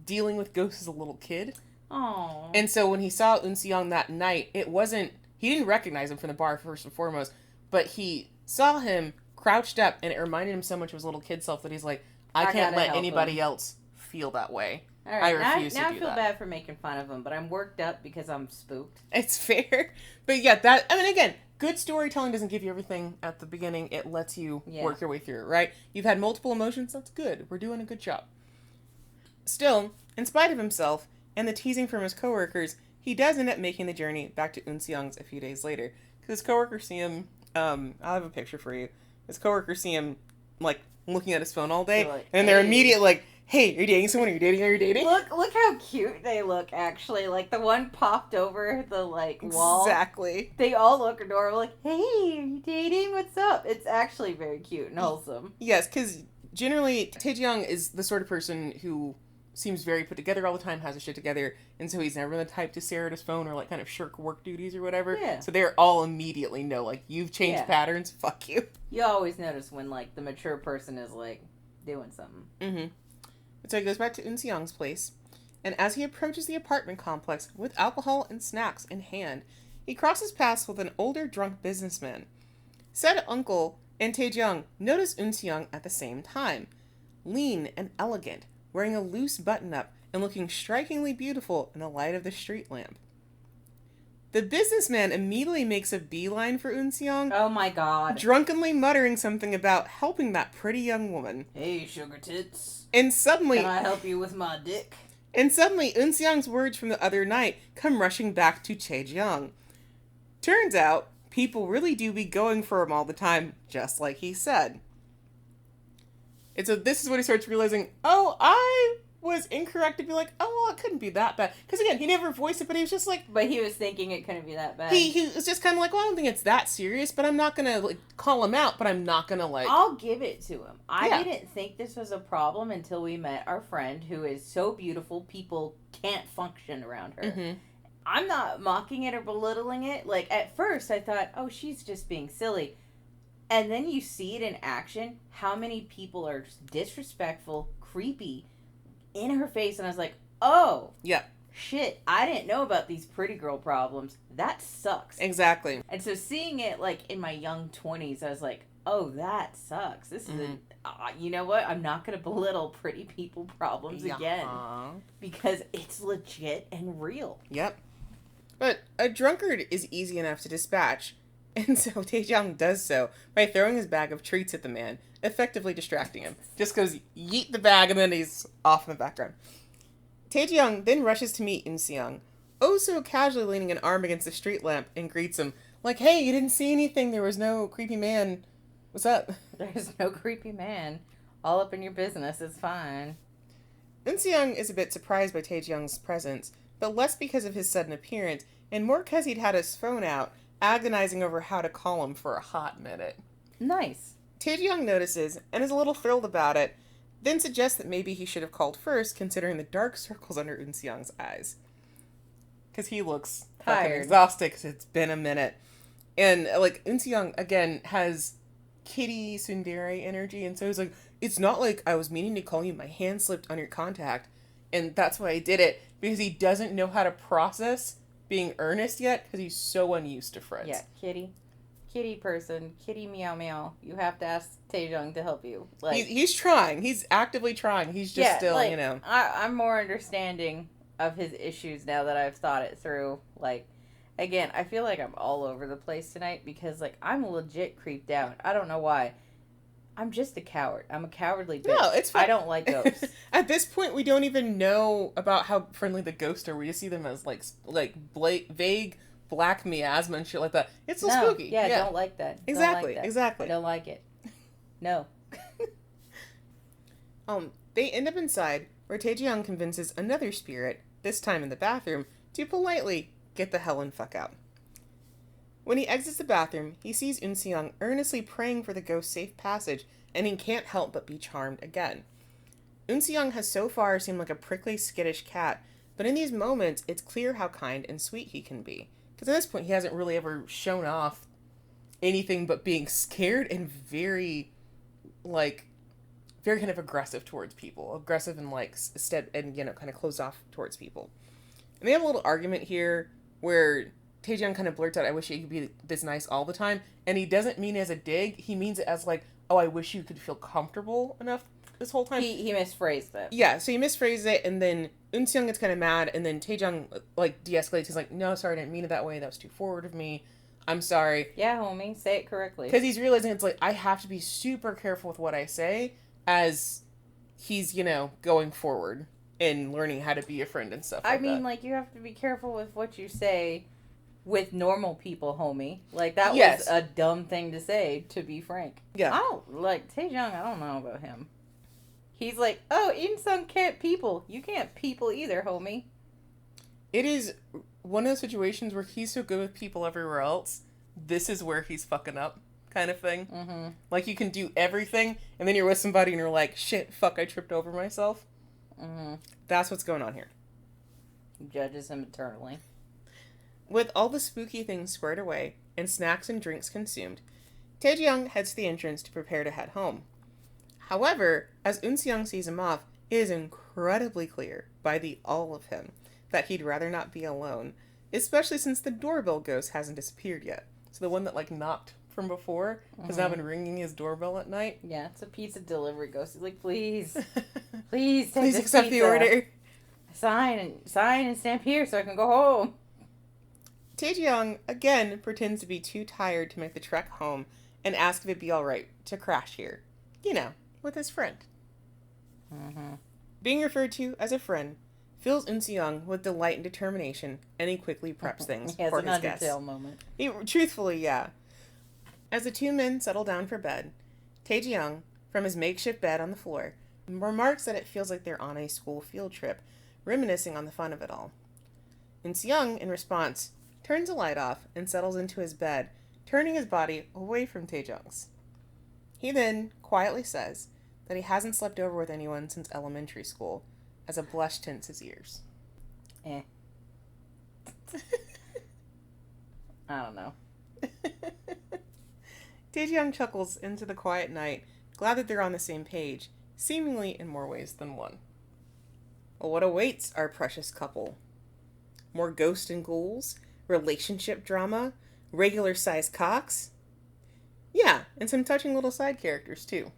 dealing with ghosts as a little kid. Aww. And so when he saw Eunseong that night, he didn't recognize him from the bar first and foremost, but he saw him crouched up, and it reminded him so much of his little kid self that he's like, I can't let anybody else feel that way. All right, I refuse now to do I feel that. bad for making fun of him, but I'm worked up because I'm spooked. It's fair. But yeah, again, good storytelling doesn't give you everything at the beginning. It lets you work your way through it, right? You've had multiple emotions. That's good. We're doing a good job. Still, in spite of himself and the teasing from his coworkers, he does end up making the journey back to Eunseong's a few days later. Because his coworkers see him, I'll have a picture for you. His coworkers see him, looking at his phone all day, and they're immediately like, hey, are you dating someone? Are you dating? Look how cute they look, actually. The one popped over the, wall. Exactly. They all look adorable, hey, are you dating? What's up? It's actually very cute and wholesome. Yes, because generally, Taejyoung is the sort of person who seems very put together all the time, has his shit together, and so he's never the type to stare at his phone or, kind of shirk work duties or whatever. Yeah. So they're all immediately know, you've changed patterns, fuck you. You always notice when, the mature person is, doing something. Mm-hmm. So he goes back to Eunseong's place, and as he approaches the apartment complex with alcohol and snacks in hand, he crosses paths with an older drunk businessman. Said uncle and Taejyoung notice Eunseong at the same time. Lean and elegant, wearing a loose button-up and looking strikingly beautiful in the light of the street lamp. The businessman immediately makes a beeline for Eunseong, Oh my god. drunkenly muttering something about helping that pretty young woman. Hey, sugar tits. And suddenly... Can I help you with my dick? And suddenly, Eunseong's words from the other night come rushing back to Taejeong. Turns out, people really do be going for him all the time, just like he said. And so this is when he starts realizing, oh, I was incorrect to be like, oh, well, it couldn't be that bad. Because again, he never voiced it, but he was just like... But he was thinking it couldn't be that bad. He was just kind of like, well, I don't think it's that serious, but I'm not going to, like, call him out, but I'm not going to, like... I'll give it to him. Yeah. I didn't think this was a problem until we met our friend who is so beautiful, people can't function around her. Mm-hmm. I'm not mocking it or belittling it. Like, at first, I thought, oh, she's just being silly. And then you see it in action, how many people are disrespectful, creepy, in her face, and I was like, oh, Yeah. shit, I didn't know about these pretty girl problems. That sucks. Exactly. And so seeing it, like, in my young 20s, I was like, oh, that sucks. This is you know what? I'm not going to belittle pretty people problems again. Because it's legit and real. Yep. But a drunkard is easy enough to dispatch, and so Taejeong does so by throwing his bag of treats at the man, effectively distracting him. Just goes, yeet the bag, and then he's off in the background. Taejeong then rushes to meet Eunseong, oh so casually leaning an arm against the street lamp, and greets him, like, hey, you didn't see anything, there was no creepy man. What's up? There's no creepy man. All up in your business, it's fine. Eunseong is a bit surprised by Taejeong's presence, but less because of his sudden appearance, and more because he'd had his phone out, agonizing over how to call him for a hot minute. Nice. Taejeong notices, and is a little thrilled about it, then suggests that maybe he should have called first, considering the dark circles under Eunseong's eyes. Because he looks fucking Tired. exhausted, because it's been a minute. And, like, Eunseong, again, has kitty tsundere energy, and so he's like, it's not like I was meaning to call you, my hand slipped on your contact, and that's why I did it, because he doesn't know how to process being earnest yet, because he's so unused to Fritz. Yeah, kitty person, kitty meow meow. You have to ask Taejeong to help you. Like, He's trying. He's actively trying. He's just still, like, you know. I'm more understanding of his issues now that I've thought it through. Like, again, I feel like I'm all over the place tonight because, like, I'm legit creeped out. I don't know why. I'm just a coward. I'm a cowardly bitch. No, it's fine. I don't like ghosts. At this point, we don't even know about how friendly the ghosts are. We just see them as, like vague black miasma and shit like that. It's so spooky. Yeah, don't like that. Exactly, Don't like that. exactly. I don't like it. No. They end up inside, where Taejeong convinces another spirit, this time in the bathroom, to politely get the hell and fuck out. When he exits the bathroom, he sees Eunseong earnestly praying for the ghost's safe passage, and he can't help but be charmed again. Eunseong has so far seemed like a prickly, skittish cat, but in these moments, it's clear how kind and sweet he can be. Because at this point, he hasn't really ever shown off anything but being scared and very kind of aggressive towards people. Aggressive and, like, kind of closed off towards people. And they have a little argument here where Taejeong kind of blurts out, I wish you could be this nice all the time. And he doesn't mean it as a dig. He means it as, like, oh, I wish you could feel comfortable enough this whole time. He misphrased it. Yeah, so he misphrases it, and then Eunseong gets kind of mad, and then Taejeong, like, de-escalates. He's like, no, sorry, I didn't mean it that way. That was too forward of me. I'm sorry. Yeah, homie, say it correctly. Because he's realizing it's like, I have to be super careful with what I say as he's, going forward and learning how to be a friend and stuff like that. I mean, like, you have to be careful with what you say with normal people, homie. Like, that was a dumb thing to say, to be frank. Yeah. I don't, like, Taejeong, I don't know about him. He's like, oh, Eunseong can't people. You can't people either, homie. It is one of those situations where he's so good with people everywhere else, this is where he's fucking up, kind of thing. Mm-hmm. Like, you can do everything, and then you're with somebody and you're like, shit, fuck, I tripped over myself. Mm-hmm. That's what's going on here. He judges him eternally. With all the spooky things squared away, and snacks and drinks consumed, Taejeong heads to the entrance to prepare to head home. However, as Eunseong sees him off, it is incredibly clear, by the all of him, that he'd rather not be alone, especially since the doorbell ghost hasn't disappeared yet. So the one that, like, knocked from before has now been ringing his doorbell at night. Yeah, it's a pizza delivery ghost. He's like, please, please take Please this accept pizza. the order. Sign and stamp here so I can go home. Taejeong again pretends to be too tired to make the trek home and asks if it'd be alright to crash here. You know, with his friend. Mm-hmm. Being referred to as a friend fills Eunseong with delight and determination, and he quickly preps things he has for an his Undertale guests. moment. Truthfully, yeah. As the two men settle down for bed, Taejeong, from his makeshift bed on the floor, remarks that it feels like they're on a school field trip, reminiscing on the fun of it all. Eunseong, in response, turns the light off and settles into his bed, turning his body away from Taejeong's. He then quietly says that he hasn't slept over with anyone since elementary school, as a blush tints his ears. I don't know. Taejeong chuckles into the quiet night, glad that they're on the same page, seemingly in more ways than one. Well, what awaits our precious couple? More ghosts and ghouls? Relationship drama? Regular-sized cocks? Yeah, and some touching little side characters, too.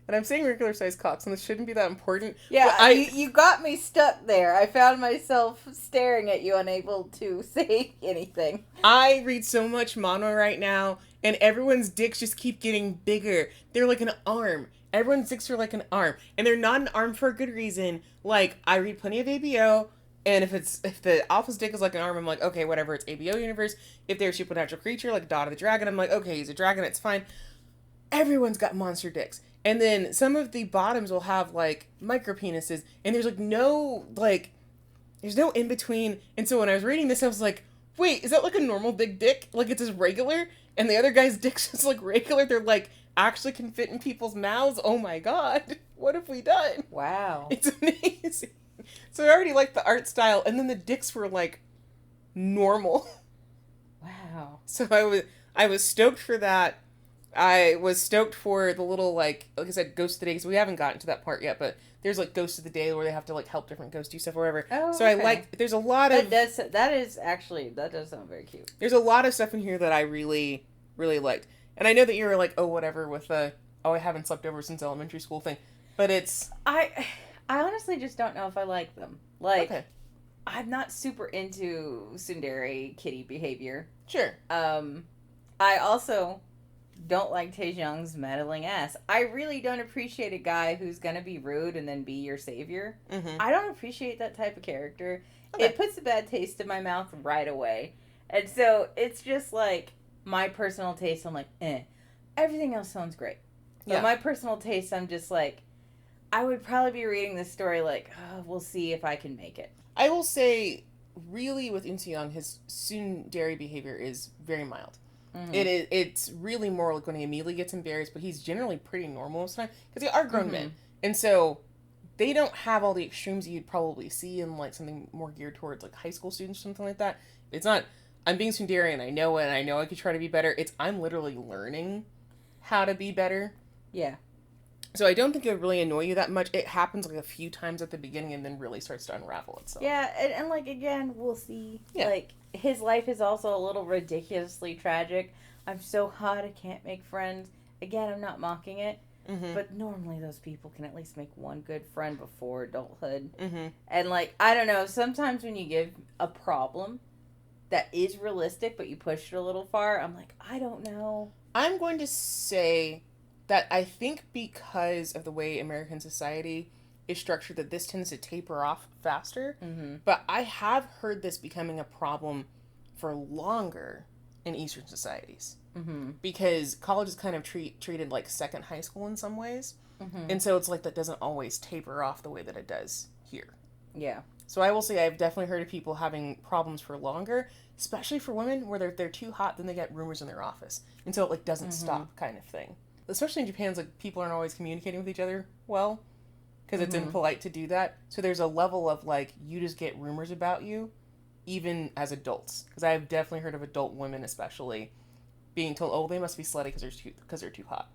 And I'm saying regular-sized cocks, and this shouldn't be that important. Yeah, you got me stuck there. I found myself staring at you, unable to say anything. I read so much manga right now, and everyone's dicks just keep getting bigger. They're like an arm. Everyone's dicks are like an arm. And they're not an arm for a good reason. Like, I read plenty of ABO, and if the alpha's dick is like an arm, I'm like, okay, whatever, it's ABO universe. If they're a supernatural creature, like Dot of the Dragon, I'm like, okay, he's a dragon, it's fine. Everyone's got monster dicks. And then some of the bottoms will have, like, micro penises, and there's, like, no, like, there's no in-between. And so when I was reading this, I was like, wait, is that, like, a normal big dick? Like, it's just regular? And the other guy's dick's just, like, regular? They're, like, actually can fit in people's mouths? Oh, my God. What have we done? Wow. It's amazing. So I already liked the art style, and then the dicks were, like, normal. Wow. So I was stoked for that. I was stoked for the little, like I said, Ghost of the Day, because we haven't gotten to that part yet, but there's, like, Ghost of the Day where they have to, like, help different ghosts do stuff or whatever. Oh, so okay. There's a lot of... That does sound very cute. There's a lot of stuff in here that I really, really liked. And I know that you were like, oh, whatever, with the, I haven't slept over since elementary school thing. But it's... I honestly just don't know if I like them. Like, okay. I'm not super into tsundere kitty behavior. Sure. I also don't like Taejeong's meddling ass. I really don't appreciate a guy who's gonna be rude and then be your savior. Mm-hmm. I don't appreciate that type of character. Okay. It puts a bad taste in my mouth right away. And so it's just like my personal taste. I'm like, everything else sounds great. But my personal taste, I'm just like, I would probably be reading this story like, oh, we'll see if I can make it. I will say, really, with Eunseong, his tsundere behavior is very mild. Mm-hmm. It's really more like when he immediately gets embarrassed, but he's generally pretty normal most of the time, because they are grown men. And so they don't have all the extremes you'd probably see in, like, something more geared towards, like, high school students or something like that. It's not, I'm being tsundere and I know it, and I know I could try to be better. It's, I'm literally learning how to be better. Yeah. So I don't think it would really annoy you that much. It happens, like, a few times at the beginning and then really starts to unravel itself. Yeah, and like, again, we'll see. Yeah. Like, his life is also a little ridiculously tragic. I'm so hot, I can't make friends. Again, I'm not mocking it. Mm-hmm. But normally those people can at least make one good friend before adulthood. Mm-hmm. And, like, I don't know, sometimes when you give a problem that is realistic, but you push it a little far, I'm like, I don't know. I'm going to say that I think because of the way American society is structured, that this tends to taper off faster. Mm-hmm. But I have heard this becoming a problem for longer in Eastern societies. Mm-hmm. Because college is kind of treated like second high school in some ways. Mm-hmm. And so it's like that doesn't always taper off the way that it does here. Yeah. So I will say I've definitely heard of people having problems for longer, especially for women, where they're too hot, then they get rumors in their office. And so it, like, doesn't stop kind of thing. Especially in Japan, it's like people aren't always communicating with each other well, because it's impolite to do that. So there's a level of, like, you just get rumors about you, even as adults. Because I've definitely heard of adult women, especially, being told, oh, they must be slutty because they're too hot.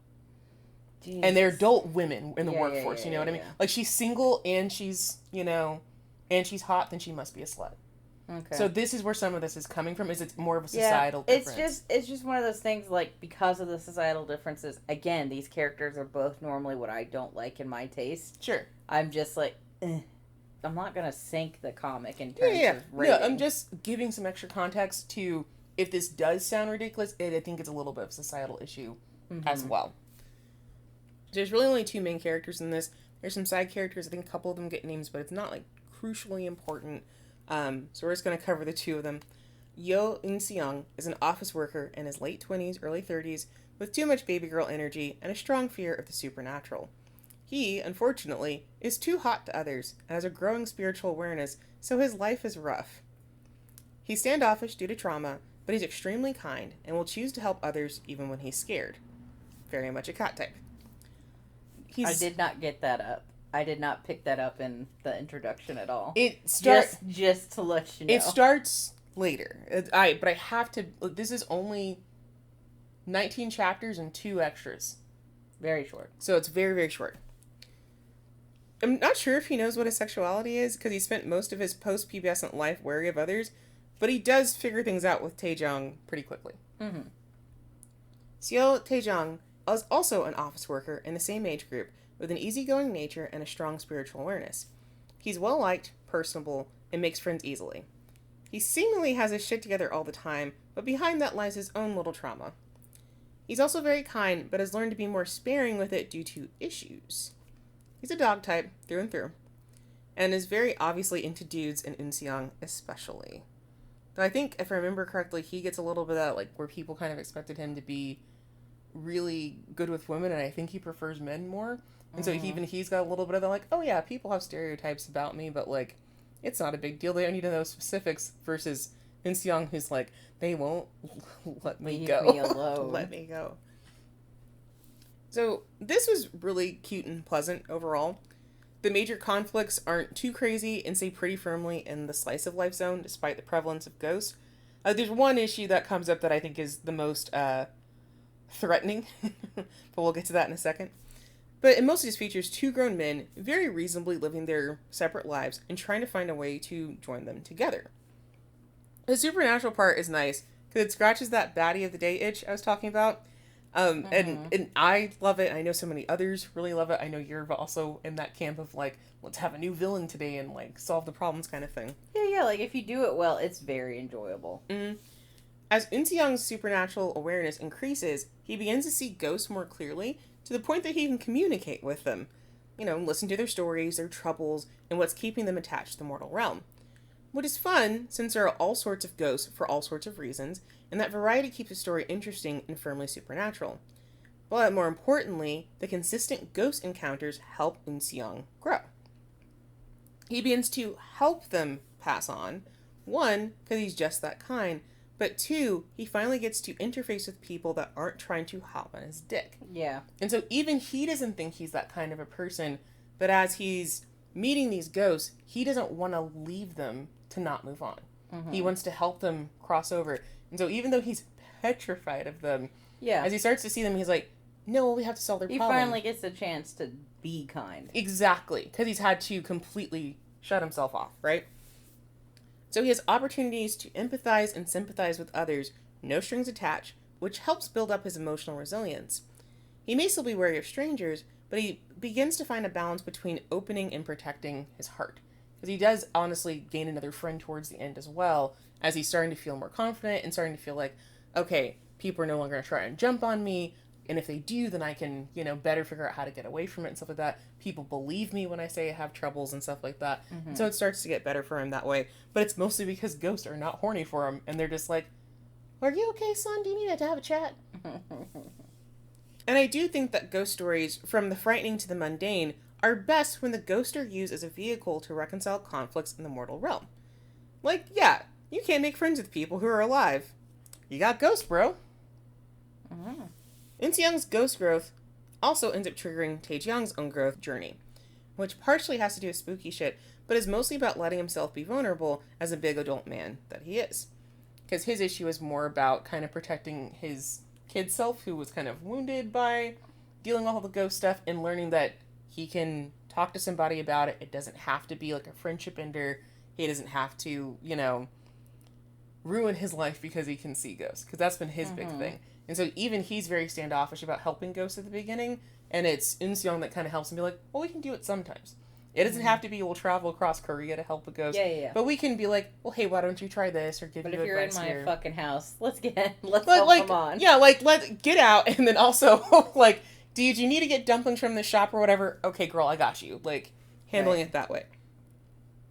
Jesus. And they're adult women in the workforce, you know what I mean? Yeah. Like, she's single and she's, and she's hot, then she must be a slut. Okay. So this is where some of this is coming from, is it's more of a societal difference. It's just one of those things, like, because of the societal differences, again, these characters are both normally what I don't like in my taste. Sure. I'm just like, I'm not gonna sink the comic in Yeah, terms yeah. of rating. No, I'm just giving some extra context to if this does sound ridiculous, I think it's a little bit of a societal issue as well. There's really only two main characters in this. There's some side characters. I think a couple of them get names, but it's not like crucially important. So we're just going to cover the two of them. Yeo Eunseong is an office worker in his late 20s, early 30s, with too much baby girl energy and a strong fear of the supernatural. He, unfortunately, is too hot to others and has a growing spiritual awareness, so his life is rough. He's standoffish due to trauma, but he's extremely kind and will choose to help others even when he's scared. Very much a cat type. I did not get that up. I did not pick that up in the introduction at all. It starts just to let you know. It starts later. But I have to. This is only 19 chapters and 2 extras. Very short. So it's very, very short. I'm not sure if he knows what his sexuality is because he spent most of his post-pubescent life wary of others, but he does figure things out with Taejong pretty quickly. Mm-hmm. Seo Taejong is also an office worker in the same age group with an easygoing nature and a strong spiritual awareness. He's well-liked, personable, and makes friends easily. He seemingly has his shit together all the time, but behind that lies his own little trauma. He's also very kind, but has learned to be more sparing with it due to issues. He's a dog type, through and through, and is very obviously into dudes, and Eunseong especially. Though I think, if I remember correctly, he gets a little bit of that, like, where people kind of expected him to be really good with women, and I think he prefers men more. And so he's got a little bit of the, like, oh yeah, people have stereotypes about me, but, like, it's not a big deal. They don't need to know specifics, versus Eunseong, who's like, they won't let me go. Leave me alone. Let me go. So, this was really cute and pleasant overall. The major conflicts aren't too crazy and stay pretty firmly in the slice of life zone, despite the prevalence of ghosts. There's one issue that comes up that I think is the most threatening, but we'll get to that in a second. But it mostly just features two grown men very reasonably living their separate lives and trying to find a way to join them together. The supernatural part is nice because it scratches that baddie of the day itch I was talking about. And I love it. I know so many others really love it. I know you're also in that camp of like, let's have a new villain today and like solve the problems kind of thing. Yeah, like if you do it well, it's very enjoyable. As Eunseong's supernatural awareness increases, he begins to see ghosts more clearly to the point that he can communicate with them. You know, listen to their stories, their troubles, and what's keeping them attached to the mortal realm. Which is fun, since there are all sorts of ghosts for all sorts of reasons, and that variety keeps the story interesting and firmly supernatural. But more importantly, the consistent ghost encounters help Eunseong grow. He begins to help them pass on, one, because he's just that kind, but two, he finally gets to interface with people that aren't trying to hop on his dick. Yeah. And so even he doesn't think he's that kind of a person, but as he's meeting these ghosts, he doesn't want to leave them to not move on. He wants to help them cross over. And so even though he's petrified of them, as he starts to see them, he's like, no, we have to solve their problem. He finally gets a chance to be kind. Exactly. Because he's had to completely shut himself off, right? So he has opportunities to empathize and sympathize with others, no strings attached, which helps build up his emotional resilience. He may still be wary of strangers, but he begins to find a balance between opening and protecting his heart. Because he does honestly gain another friend towards the end as well, as he's starting to feel more confident and starting to feel like, okay, people are no longer going to try and jump on me, and if they do, then I can, better figure out how to get away from it and stuff like that. People believe me when I say I have troubles and stuff like that. So it starts to get better for him that way. But it's mostly because ghosts are not horny for him, and they're just like, are you okay, son? Do you need to have a chat? And I do think that ghost stories, from the frightening to the mundane, are best when the ghosts are used as a vehicle to reconcile conflicts in the mortal realm. Like, yeah, you can't make friends with people who are alive. You got ghosts, bro. Eunseong's ghost growth also ends up triggering Taejong's own growth journey, which partially has to do with spooky shit, but is mostly about letting himself be vulnerable as a big adult man that he is. Because his issue is more about kind of protecting his kid self, who was kind of wounded by dealing with all the ghost stuff, and learning that he can talk to somebody about it. It doesn't have to be like a friendship ender. He doesn't have to, ruin his life because he can see ghosts. Because that's been his big thing. And so even he's very standoffish about helping ghosts at the beginning. And it's Eunseong that kind of helps him be like, well, we can do it sometimes. It doesn't have to be we'll travel across Korea to help a ghost. Yeah. But we can be like, well, hey, why don't you try this or give But you if you're in advice my here. fucking house, let's help them on. Yeah, like, let get out, and then also, like, did you need to get dumplings from the shop or whatever? Okay, girl, I got you. Like, handling it that way.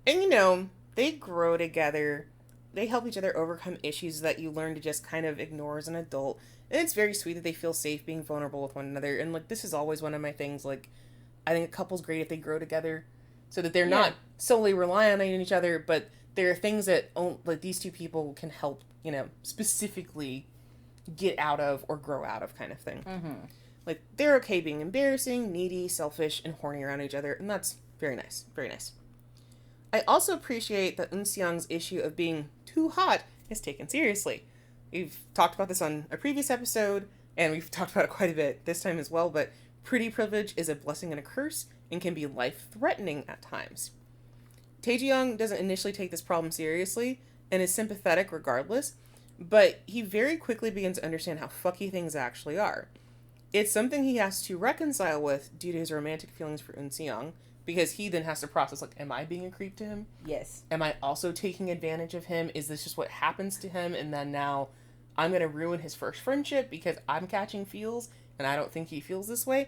And, you know, they grow together. They help each other overcome issues that you learn to just kind of ignore as an adult. And it's very sweet that they feel safe being vulnerable with one another. And, like, this is always one of my things. Like, I think a couple's great if they grow together so that they're not solely relying on each other, but there are things that, like, these two people can help, you know, specifically get out of or grow out of kind of thing. Mm-hmm. Like, they're okay being embarrassing, needy, selfish, and horny around each other. And that's very nice. Very nice. I also appreciate that Eunseong's issue of being too hot is taken seriously. We've talked about this on a previous episode, and we've talked about it quite a bit this time as well, but pretty privilege is a blessing and a curse, and can be life-threatening at times. Taejeong doesn't initially take this problem seriously, and is sympathetic regardless, but he very quickly begins to understand how fucky things actually are. It's something he has to reconcile with due to his romantic feelings for Eunseong, because he then has to process, like, am I being a creep to him? Yes. Am I also taking advantage of him? Is this just what happens to him? And then now I'm going to ruin his first friendship because I'm catching feels and I don't think he feels this way.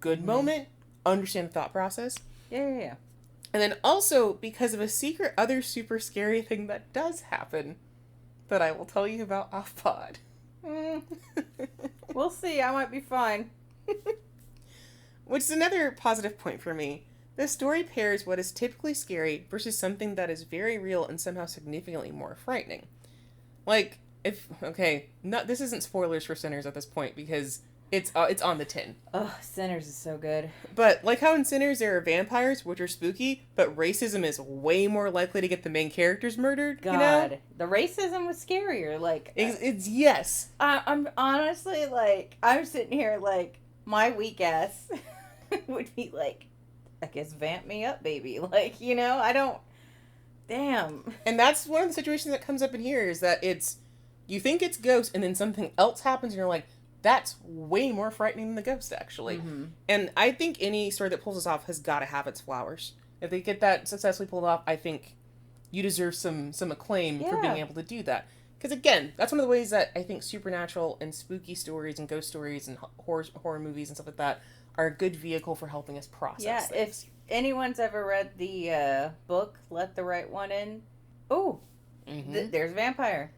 Good moment. Understand the thought process. Yeah. And then also because of a secret other super scary thing that does happen that I will tell you about off pod. We'll see. I might be fine. Which is another positive point for me. The story pairs what is typically scary versus something that is very real and somehow significantly more frightening. Like, this isn't spoilers for Sinners at this point because it's on the tin. Oh, Sinners is so good. But like how in Sinners there are vampires, which are spooky, but racism is way more likely to get the main characters murdered. God, you know? the racism was scarier. Like, it's yes. I'm honestly like, I'm sitting here like my weak ass would be like, I guess vamp me up, baby. Like, you know, I don't... Damn. And that's one of the situations that comes up in here is that you think it's ghost and then something else happens and you're like, that's way more frightening than the ghost, actually. Mm-hmm. And I think any story that pulls this off has got to have its flowers. If they get that successfully pulled off, I think you deserve some acclaim for being able to do that. Because again, that's one of the ways that I think supernatural and spooky stories and ghost stories and horror movies and stuff like that are a good vehicle for helping us process things. If anyone's ever read the book, Let the Right One In, there's a vampire.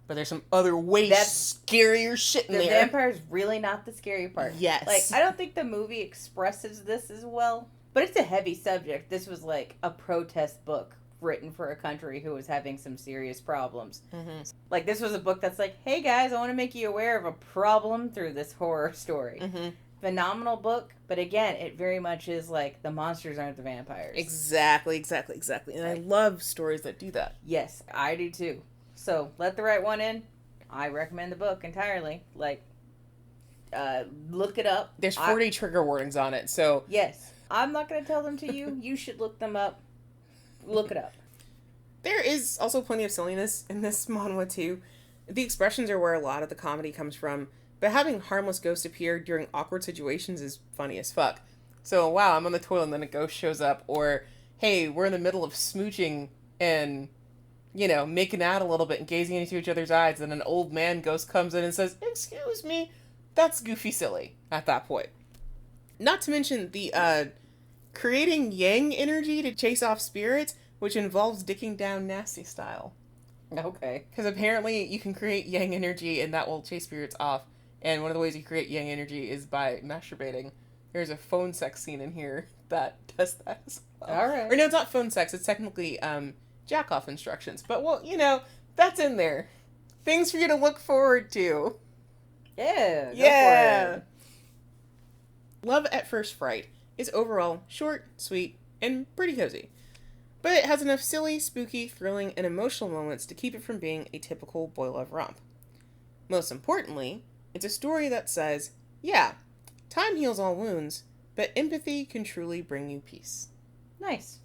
But there's some other way scarier shit in there. The vampire's really not the scary part. Yes. Like, I don't think the movie expresses this as well, but it's a heavy subject. This was like a protest book written for a country who was having some serious problems. Mm-hmm. Like, this was a book that's like, hey guys, I want to make you aware of a problem through this horror story. Mm-hmm. Phenomenal book, but again, it very much is like the monsters aren't the vampires. Exactly. And I love stories that do that. Yes, I do too. So, Let the Right One In. I recommend the book entirely. Like, look it up. There's 40 trigger warnings on it, so... Yes. I'm not going to tell them to you. You should look them up. Look it up. There is also plenty of silliness in this manhwa, too. The expressions are where a lot of the comedy comes from, but having harmless ghosts appear during awkward situations is funny as fuck. So, wow, I'm on the toilet and then a ghost shows up, or, hey, we're in the middle of smooching and... you know, making out a little bit and gazing into each other's eyes, and an old man ghost comes in and says, excuse me. That's goofy silly at that point. Not to mention the creating yang energy to chase off spirits, which involves dicking down nasty style. Okay. Because apparently you can create yang energy and that will chase spirits off. And one of the ways you create yang energy is by masturbating. There's a phone sex scene in here that does that as well. All right. Or no, it's not phone sex. It's technically jack-off instructions. But, well, you know, that's in there. Things for you to look forward to. Yeah. Yeah. Go for it. Love at First Fright is overall short, sweet, and pretty cozy. But it has enough silly, spooky, thrilling, and emotional moments to keep it from being a typical boy love romp. Most importantly, it's a story that says, yeah, time heals all wounds, but empathy can truly bring you peace. Nice.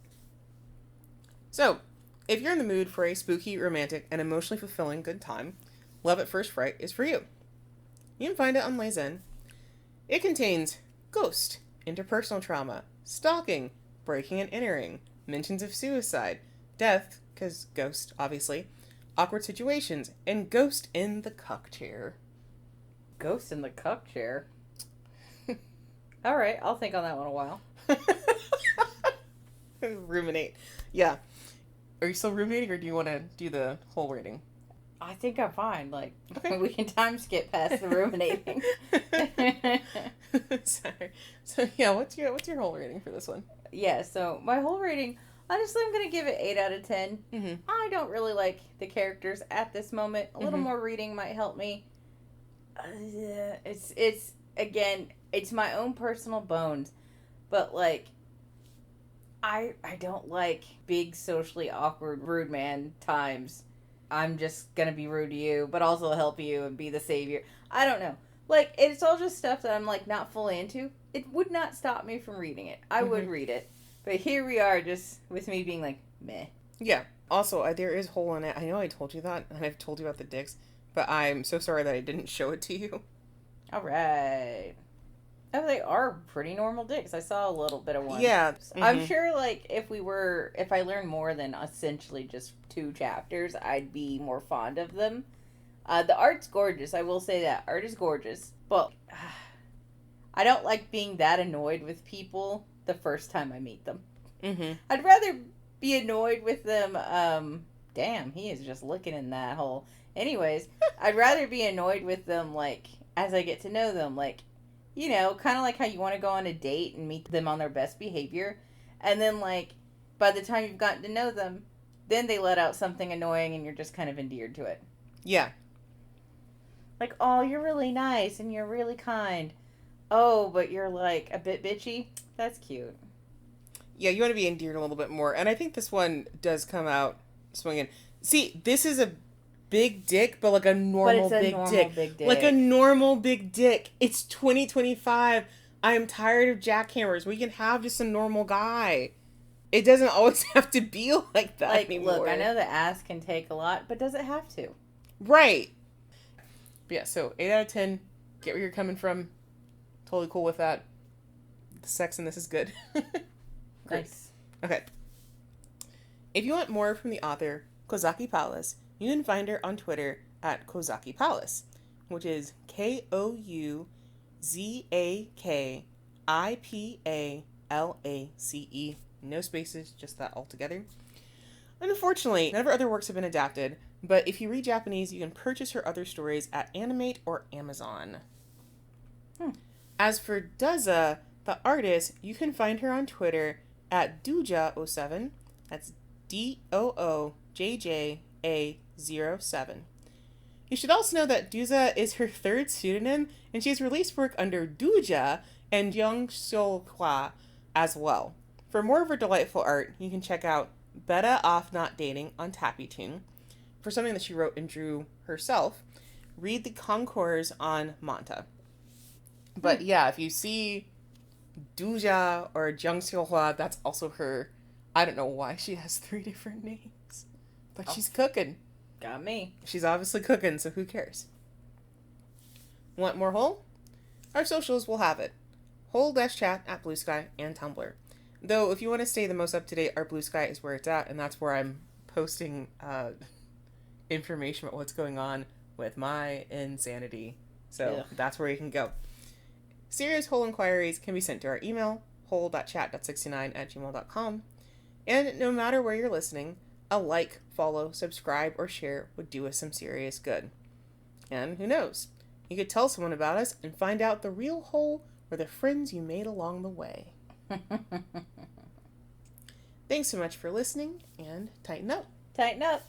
So, if you're in the mood for a spooky, romantic, and emotionally fulfilling good time, Love at First Fright is for you. You can find it on Layzen. It contains ghost, interpersonal trauma, stalking, breaking and entering, mentions of suicide, death, because ghost, obviously, awkward situations, and ghost in the cuck chair. Ghost in the cuck chair? All right, I'll think on that one a while. Ruminate. Yeah. Are you still ruminating, or do you want to do the whole rating? I think I'm fine. Like, okay. We can time skip past the ruminating. Sorry. So, yeah, what's your whole rating for this one? Yeah, so my whole rating, honestly, I'm going to give it 8 out of 10. Mm-hmm. I don't really like the characters at this moment. A little more reading might help me. It's again, it's my own personal bones. But, like, I don't like big, socially awkward, rude man times. I'm just gonna be rude to you, but also help you and be the savior. I don't know. Like, it's all just stuff that I'm, like, not fully into. It would not stop me from reading it. I would read it. But here we are, just with me being like, meh. Yeah. Also, there is hole in it. I know I told you that, and I've told you about the dicks, but I'm so sorry that I didn't show it to you. All right. Oh, they are pretty normal dicks. I saw a little bit of one. Yeah. I'm sure, like, if I learned more than essentially just 2 chapters, I'd be more fond of them. The art's gorgeous. I will say that. Art is gorgeous. But I don't like being that annoyed with people the first time I meet them. Mm-hmm. I'd rather be annoyed with them. Damn, he is just looking in that hole. Anyways, I'd rather be annoyed with them, like, as I get to know them, like, you know, kind of like how you want to go on a date and meet them on their best behavior. And then, like, by the time you've gotten to know them, then they let out something annoying and you're just kind of endeared to it. Yeah. Like, oh, you're really nice and you're really kind. Oh, but you're, like, a bit bitchy. That's cute. Yeah, you want to be endeared a little bit more. And I think this one does come out swinging. See, this is a big dick, but like a normal, big dick. Like a normal big dick. It's 2025. I am tired of jackhammers. We can have just a normal guy. It doesn't always have to be like that anymore. Look, I know the ass can take a lot, but does it have to? Right. But yeah, so 8 out of 10. Get where you're coming from. Totally cool with that. The sex in this is good. Nice. Okay. If you want more from the author, KouzakiPalace, you can find her on Twitter at KouzakiPalace, which is KouzakiPalace. No spaces, just that all together. Unfortunately, none of her other works have been adapted, but if you read Japanese, you can purchase her other stories at Animate or Amazon. As for Duzza, the artist, you can find her on Twitter at Doojja07. That's DOOJJA07. You should also know that Duzza is her 3rd pseudonym, and she has released work under Doojja and Yeo as well. For more of her delightful art, you can check out Better Off Not Dating on TappyTune. For something that she wrote and drew herself, read the concours on Manta. But yeah, if you see Doojja or Jungseohwa, that's also her. I don't know why she has 3 different names. But she's cooking. Got me. She's obviously cooking, so who cares? Want more Hole? Our socials will have it. Hole-chat at Bluesky and Tumblr. Though, if you want to stay the most up-to-date, our Bluesky is where it's at, and that's where I'm posting information about what's going on with my insanity. So that's where you can go. Serious Hole inquiries can be sent to our email, hole.chat.69@gmail.com. And no matter where you're listening, a like, follow, subscribe, or share would do us some serious good. And who knows? You could tell someone about us and find out the real Hole or the friends you made along the way. Thanks so much for listening, and tighten up. Tighten up.